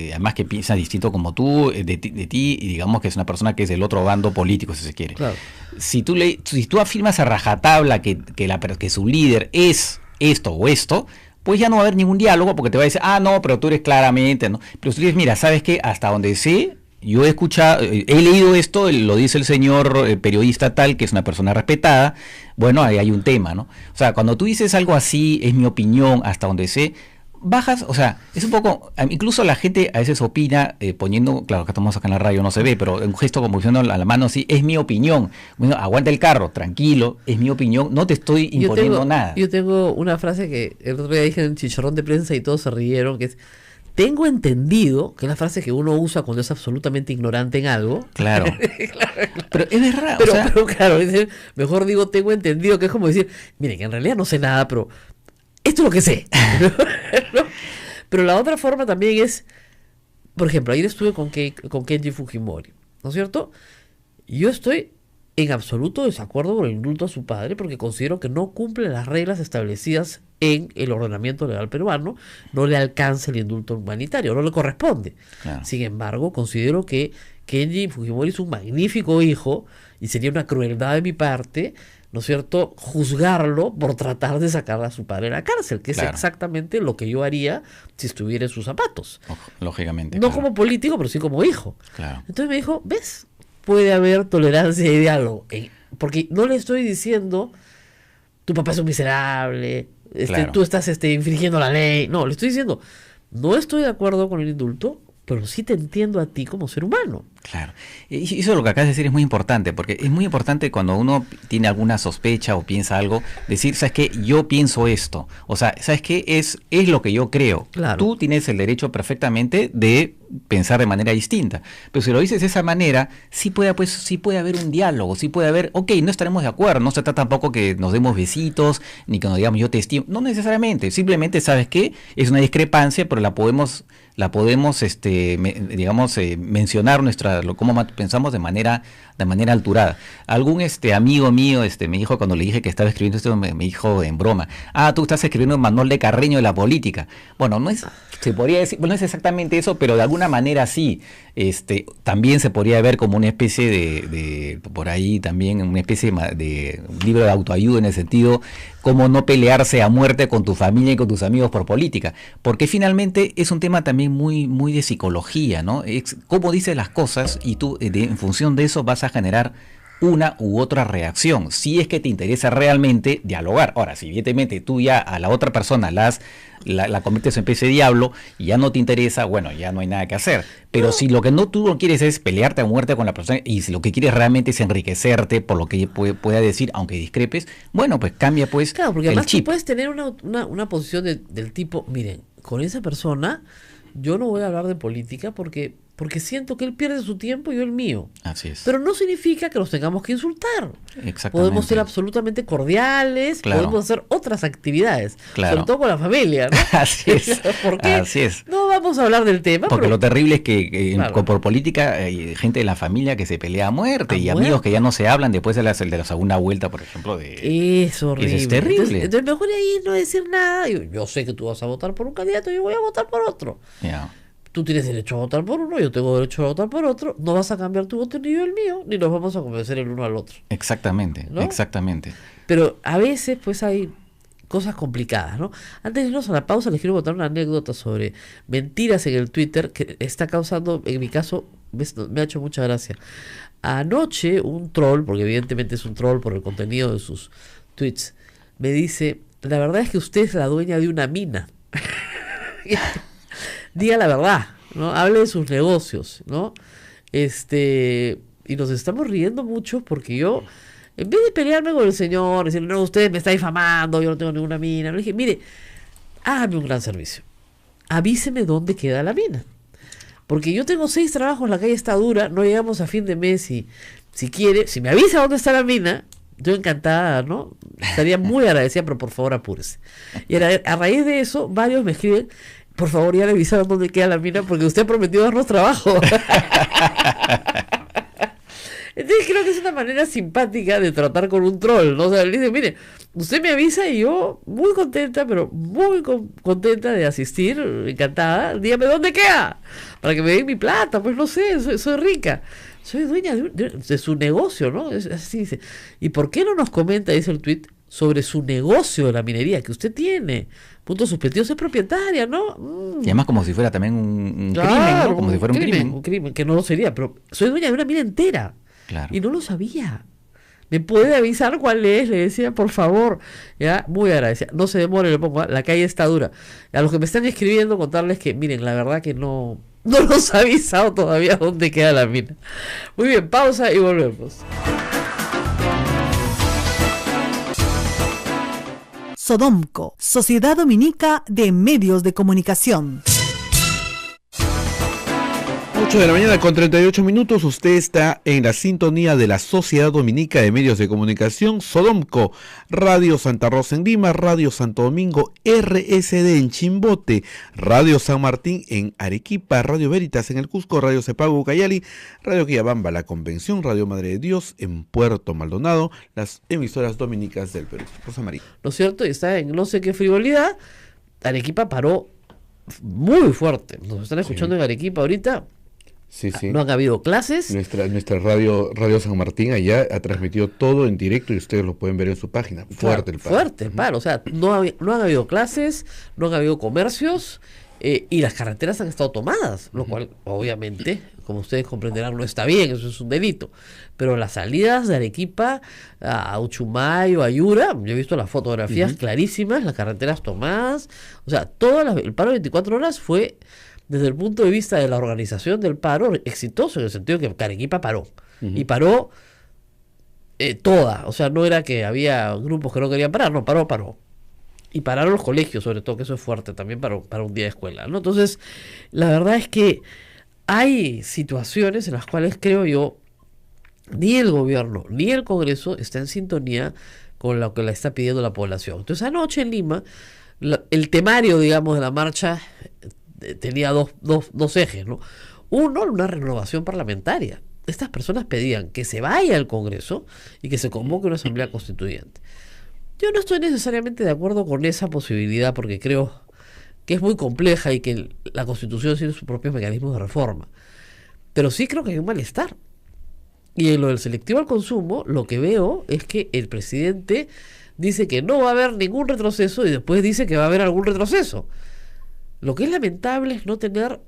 además que piensa distinto como tú, de ti, y digamos que es una persona que es del otro bando político, si se quiere. Claro. Si tú afirmas a rajatabla que su líder es esto o esto, pues ya no va a haber ningún diálogo porque te va a decir, no, pero tú eres claramente, ¿no? Pero si tú dices, mira, ¿sabes qué? Hasta donde sé, yo he escuchado, he leído esto, lo dice el señor periodista tal, que es una persona respetada, bueno, ahí hay un tema, ¿no? O sea, cuando tú dices algo así, es mi opinión, hasta donde sé, bajas, o sea, es un poco, incluso la gente a veces opina poniendo, claro que estamos acá en la radio, no se ve, pero un gesto como diciendo a la mano así, es mi opinión. Bueno, aguanta el carro, tranquilo, es mi opinión, no te estoy imponiendo nada. Yo tengo una frase que el otro día dije en Chicharrón de Prensa y todos se rieron, que es: tengo entendido, que es la frase que uno usa cuando es absolutamente ignorante en algo. Claro. Pero es verdad. Pero claro, mejor digo tengo entendido, que es como decir, miren, que en realidad no sé nada, pero esto es lo que sé. ¿No? Pero la otra forma también es, por ejemplo, ayer estuve con Kenji Fujimori, ¿no es cierto? Yo estoy en absoluto desacuerdo con el indulto a su padre porque considero que no cumple las reglas establecidas en el ordenamiento legal peruano, no le alcanza el indulto humanitario, no le corresponde. Claro. Sin embargo, considero que Kenji Fujimori es un magnífico hijo y sería una crueldad de mi parte, ¿no es cierto?, juzgarlo por tratar de sacar a su padre de la cárcel, que es exactamente lo que yo haría si estuviera en sus zapatos. Lógicamente. No como político, pero sí como hijo. Claro. Entonces me dijo, ¿ves? Puede haber tolerancia y diálogo. Porque no le estoy diciendo, tu papá es un miserable, tú estás infringiendo la ley. No, le estoy diciendo, no estoy de acuerdo con el indulto, pero sí te entiendo a ti como ser humano. Claro. Y eso lo que acabas de decir es muy importante, porque es muy importante cuando uno tiene alguna sospecha o piensa algo, decir, ¿sabes qué? Yo pienso esto. O sea, ¿sabes qué? Es lo que yo creo. Claro. Tú tienes el derecho perfectamente de pensar de manera distinta. Pero si lo dices de esa manera, sí puede haber un diálogo, sí puede haber, ok, no estaremos de acuerdo, no se trata tampoco que nos demos besitos, ni que nos digamos yo te estimo, no necesariamente, simplemente, ¿sabes qué? Es una discrepancia, pero la podemos mencionar cómo pensamos de manera alturada. Algún amigo mío me dijo cuando le dije que estaba escribiendo esto, me dijo en broma, tú estás escribiendo un manual de Carreño de la política. Bueno, se podría decir, no es exactamente eso, pero de alguna manera sí. También se podría ver como una especie de por ahí también una especie de libro de autoayuda, en el sentido cómo no pelearse a muerte con tu familia y con tus amigos por política, porque finalmente es un tema también muy, muy de psicología, ¿no? Es cómo dices las cosas y tú en función de eso vas a generar una u otra reacción, si es que te interesa realmente dialogar. Ahora, si evidentemente tú ya a la otra persona la conviertes en especie de diablo y ya no te interesa, bueno, ya no hay nada que hacer. Pero si lo que tú no quieres es pelearte a muerte con la persona y si lo que quieres realmente es enriquecerte por lo que pueda decir, aunque discrepes, bueno, pues cambia pues claro, porque el además chip. Tú puedes tener una posición del tipo, miren, con esa persona yo no voy a hablar de política porque siento que él pierde su tiempo y yo el mío. Así es. Pero no significa que nos tengamos que insultar. Exactamente. Podemos ser absolutamente cordiales, podemos hacer otras actividades, sobre todo con la familia, ¿no? Así es. ¿Por qué? Así es. No vamos a hablar del tema. Porque lo terrible es que por política hay gente de la familia que se pelea a muerte y amigos que ya no se hablan después de la segunda vuelta, por ejemplo. Es horrible. Es terrible. Entonces mejor ahí no decir nada. Yo sé que tú vas a votar por un candidato y yo voy a votar por otro. Yeah. Tú tienes derecho a votar por uno, yo tengo derecho a votar por otro. No vas a cambiar tu voto ni yo el mío, ni nos vamos a convencer el uno al otro. Exactamente, ¿no? Exactamente. Pero a veces pues hay cosas complicadas, ¿no? Antes de irnos a la pausa les quiero contar una anécdota sobre mentiras en el Twitter que está causando, en mi caso, me ha hecho mucha gracia. Anoche un troll, porque evidentemente es un troll por el contenido de sus tweets, me dice, la verdad es que usted es la dueña de una mina. Diga la verdad, ¿no? Hable de sus negocios, ¿no? Y nos estamos riendo mucho porque yo, en vez de pelearme con el señor, decirle, no, usted me está difamando, yo no tengo ninguna mina, le dije, mire, hágame un gran servicio. Avíseme dónde queda la mina. Porque yo tengo 6 trabajos, la calle está dura, no llegamos a fin de mes y si quiere, si me avisa dónde está la mina, yo encantada, ¿no? Estaría muy agradecida, pero por favor apúrese. Y a raíz de eso, varios me escriben, por favor ya le avisaron dónde queda la mina porque usted ha prometido darnos trabajo. Entonces creo que es una manera simpática de tratar con un troll, ¿no? O sea, le dice, mire, usted me avisa y yo muy contenta, pero muy contenta de asistir, encantada, dígame dónde queda, para que me den mi plata, pues no sé, soy rica, soy dueña de su negocio, ¿no? Así dice. ¿Y por qué no nos comenta, dice el tweet, sobre su negocio de la minería que usted tiene? Puntos suspensivos, es propietaria, ¿no? Y además como si fuera también un Claro, crimen, ¿no? Como si fuera un crimen. Un crimen, que no lo sería, pero soy dueña de una mina entera. Claro. Y no lo sabía. ¿Me puede avisar cuál es? Le decía, por favor. Ya, muy agradecida. No se demore, le pongo, la calle está dura. A los que me están escribiendo, contarles que, miren, la verdad que no nos ha avisado todavía dónde queda la mina. Muy bien, pausa y volvemos. Sodomco, Sociedad Dominica de Medios de Comunicación. 8 de la mañana con 38 minutos, usted está en la sintonía de la Sociedad Dominica de Medios de Comunicación, Sodomco, Radio Santa Rosa en Lima, Radio Santo Domingo, RSD en Chimbote, Radio San Martín en Arequipa, Radio Veritas en el Cusco, Radio Cepago Ucayali, Radio Quillabamba, La Convención, Radio Madre de Dios en Puerto Maldonado, las emisoras dominicas del Perú. Rosa María. ¿No es cierto? Y está en no sé qué frivolidad. Arequipa paró muy fuerte. Nos están escuchando en Arequipa ahorita. Sí, sí. No han habido clases. Nuestra radio San Martín allá ha transmitido todo en directo y ustedes lo pueden ver en su página. Fuerte el paro. Fuerte el paro. O sea, no han habido clases, no han habido comercios y las carreteras han estado tomadas, lo cual obviamente, como ustedes comprenderán, no está bien, eso es un delito. Pero las salidas de Arequipa a Uchumayo, a Yura, yo he visto las fotografías clarísimas, las carreteras tomadas. O sea, el paro de 24 horas fue, desde el punto de vista de la organización del paro, exitoso, en el sentido que Arequipa paró. Y paró toda. O sea, no era que había grupos que no querían parar, no, paró. Y pararon los colegios, sobre todo, que eso es fuerte también para un día de escuela, ¿no? Entonces, la verdad es que hay situaciones en las cuales creo yo, ni el gobierno ni el Congreso está en sintonía con lo que le está pidiendo la población. Entonces, anoche en Lima, el temario, digamos, de la marcha tenía dos ejes, ¿no? Uno, una renovación parlamentaria. Estas personas pedían que se vaya al Congreso y que se convoque una asamblea constituyente. Yo no estoy necesariamente de acuerdo con esa posibilidad porque creo que es muy compleja y que la Constitución tiene sus propios mecanismos de reforma. Pero sí creo que hay un malestar. Y en lo del selectivo al consumo, lo que veo es que el presidente dice que no va a haber ningún retroceso y después dice que va a haber algún retroceso. Lo que es lamentable es no tener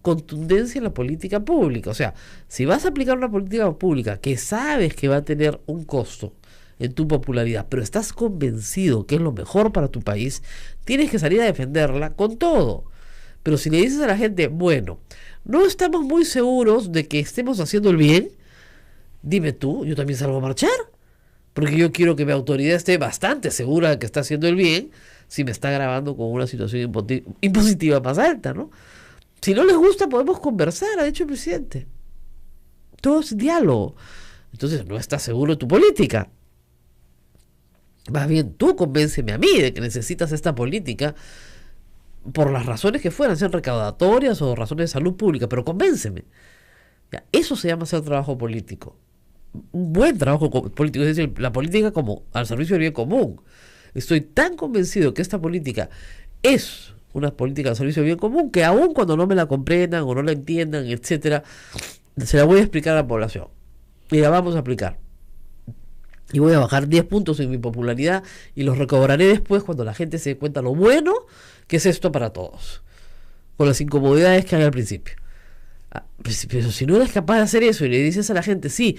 contundencia en la política pública. O sea, si vas a aplicar una política pública que sabes que va a tener un costo en tu popularidad, pero estás convencido que es lo mejor para tu país, tienes que salir a defenderla con todo. Pero si le dices a la gente, bueno, no estamos muy seguros de que estemos haciendo el bien, dime tú, yo también salgo a marchar, porque yo quiero que mi autoridad esté bastante segura de que está haciendo el bien, si me está grabando con una situación impositiva más alta, ¿no? Si no les gusta, podemos conversar, ha dicho el presidente. Todo es diálogo. Entonces, no estás seguro de tu política. Más bien, tú convénceme a mí de que necesitas esta política por las razones que fueran, sean recaudatorias o razones de salud pública, pero convénceme. Ya, eso se llama hacer trabajo político. Un buen trabajo político, es decir, la política como al servicio del bien común. Estoy tan convencido que esta política es una política al servicio del bien común que aun cuando no me la comprendan o no la entiendan, etcétera, se la voy a explicar a la población y la vamos a aplicar. y voy a bajar 10 puntos en mi popularidad y los recobraré después cuando la gente se dé cuenta lo bueno que es esto para todos, con las incomodidades que hay al principio. Pero si no eres capaz de hacer eso y le dices a la gente, sí,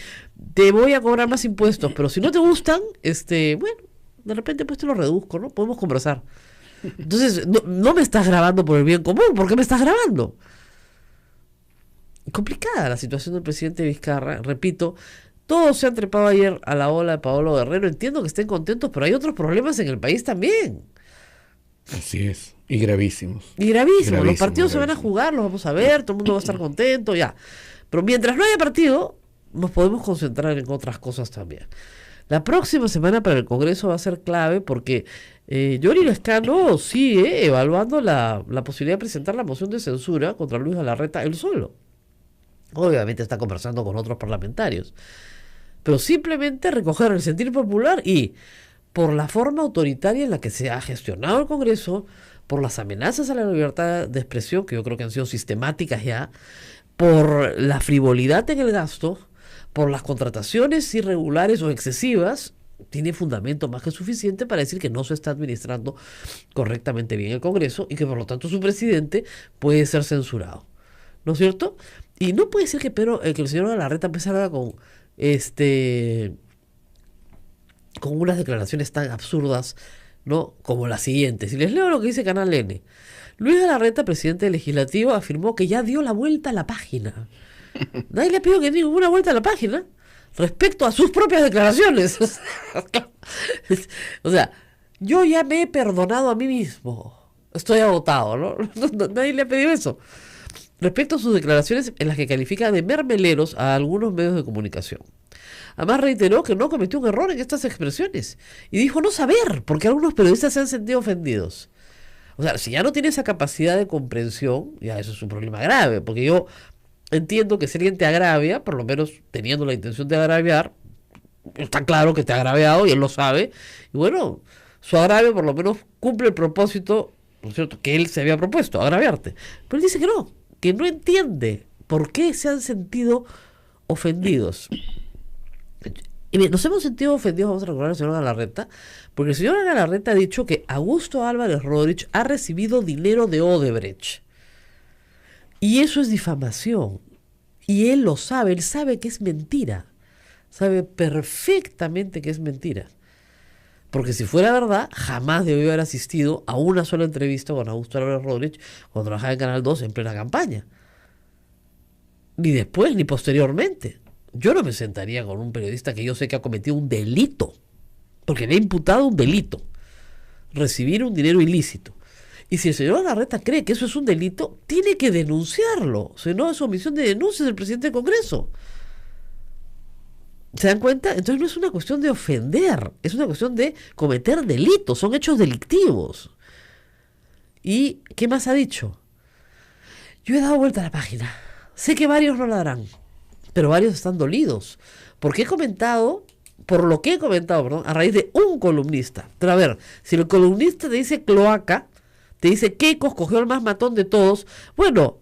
te voy a cobrar más impuestos, pero si no te gustan, bueno, de repente pues te lo reduzco, ¿no? Podemos conversar. Entonces, no me estás grabando por el bien común, ¿por qué me estás grabando? Complicada la situación del presidente Vizcarra, repito, todos se han trepado ayer a la ola de Paolo Guerrero, entiendo que estén contentos, pero hay otros problemas en el país también. Así es, y gravísimos. Y gravísimo, los partidos se van a jugar, los vamos a ver, todo el mundo va a estar contento, ya. Pero mientras no haya partido, nos podemos concentrar en otras cosas también. La próxima semana para el Congreso va a ser clave porque Yori Lescano sigue evaluando la posibilidad de presentar la moción de censura contra Luis Galarreta él solo. Obviamente está conversando con otros parlamentarios, pero simplemente recoger el sentir popular y por la forma autoritaria en la que se ha gestionado el Congreso, por las amenazas a la libertad de expresión, que yo creo que han sido sistemáticas ya, por la frivolidad en el gasto, por las contrataciones irregulares o excesivas, tiene fundamento más que suficiente para decir que no se está administrando correctamente bien el Congreso y que por lo tanto su presidente puede ser censurado. ¿No es cierto? Y no puede ser que el señor Galarreta empezara con unas declaraciones tan absurdas, ¿no? Como las siguientes. Y les leo lo que dice Canal N. Luis Galarreta, presidente del Legislativo, afirmó que ya dio la vuelta a la página. Nadie le ha pedido que dé ninguna vuelta a la página respecto a sus propias declaraciones. O sea, yo ya me he perdonado a mí mismo. Estoy agotado, ¿no? Nadie le ha pedido eso. Respecto a sus declaraciones en las que califica de mermeleros a algunos medios de comunicación. Además reiteró que no cometió un error en estas expresiones y dijo no saber, porque algunos periodistas se han sentido ofendidos. O sea, si ya no tiene esa capacidad de comprensión, ya eso es un problema grave, porque yo entiendo que si alguien te agravia, por lo menos teniendo la intención de agraviar, está claro que te ha agraviado y él lo sabe, y bueno, su agravio por lo menos cumple el propósito, ¿no es cierto?, que él se había propuesto, agraviarte. Pero él dice que no entiende por qué se han sentido ofendidos. Y bien, nos hemos sentido ofendidos, vamos a recordar al señor Galarreta, porque el señor Galarreta ha dicho que Augusto Álvarez Rodríguez ha recibido dinero de Odebrecht. Y eso es difamación. Y él lo sabe, él sabe que es mentira. Sabe perfectamente que es mentira. Porque si fuera verdad, jamás debió haber asistido a una sola entrevista con Augusto Álvarez Rodríguez cuando trabajaba en Canal 2 en plena campaña. Ni después, ni posteriormente. Yo no me sentaría con un periodista que yo sé que ha cometido un delito, porque le ha imputado un delito, recibir un dinero ilícito. Y si el señor Galarreta cree que eso es un delito, tiene que denunciarlo, si no es omisión de denuncias del presidente del Congreso. ¿Se dan cuenta? Entonces no es una cuestión de ofender, es una cuestión de cometer delitos, son hechos delictivos. ¿Y qué más ha dicho? Yo he dado vuelta a la página, sé que varios no la darán, pero varios están dolidos, porque por lo que he comentado, a raíz de un columnista. Pero a ver, si el columnista te dice cloaca, te dice Keiko cogió el más matón de todos, bueno,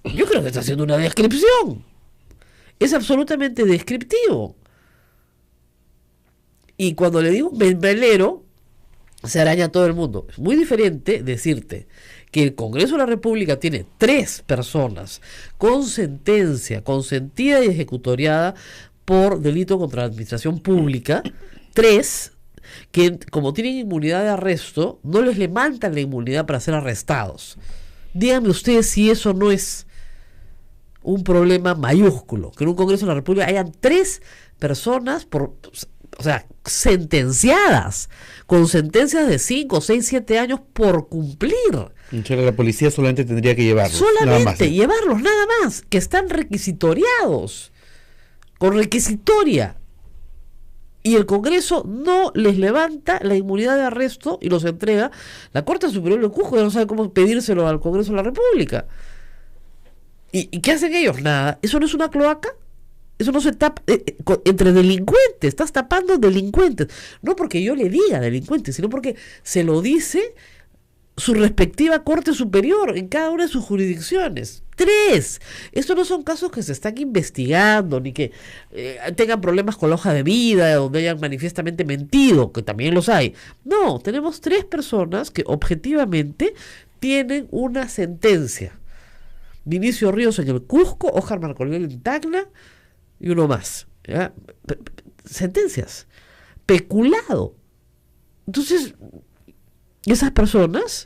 yo creo que está haciendo una descripción. Es absolutamente descriptivo. Y cuando le digo membrelero, se araña a todo el mundo. Es muy diferente decirte que el Congreso de la República tiene 3 personas con sentencia consentida y ejecutoriada por delito contra la administración pública, 3 que como tienen inmunidad de arresto, no les levantan la inmunidad para ser arrestados. Díganme ustedes si eso no es un problema mayúsculo, que en un Congreso de la República hayan 3 personas sentenciadas, con sentencias de 5, 6, 7 años por cumplir. Entonces la policía solamente tendría que llevarlos. Llevarlos, nada más, que están requisitoriados, con requisitoria. Y el Congreso no les levanta la inmunidad de arresto y los entrega. La Corte Superior de Cusco ya no sabe cómo pedírselo al Congreso de la República. ¿Y qué hacen ellos? Nada. ¿Eso no es una cloaca? Eso no se tapa entre delincuentes. Estás tapando delincuentes. No porque yo le diga delincuentes, sino porque se lo dice su respectiva Corte Superior en cada una de sus jurisdicciones. 3. Estos no son casos que se están investigando, ni que tengan problemas con la hoja de vida, donde hayan manifiestamente mentido, que también los hay. No, tenemos 3 personas que objetivamente tienen una sentencia. Vinicio Ríos en el Cusco, Óscar Marcolel en Tacna y uno más. ¿Ya? Sentencias. Peculado. Entonces, esas personas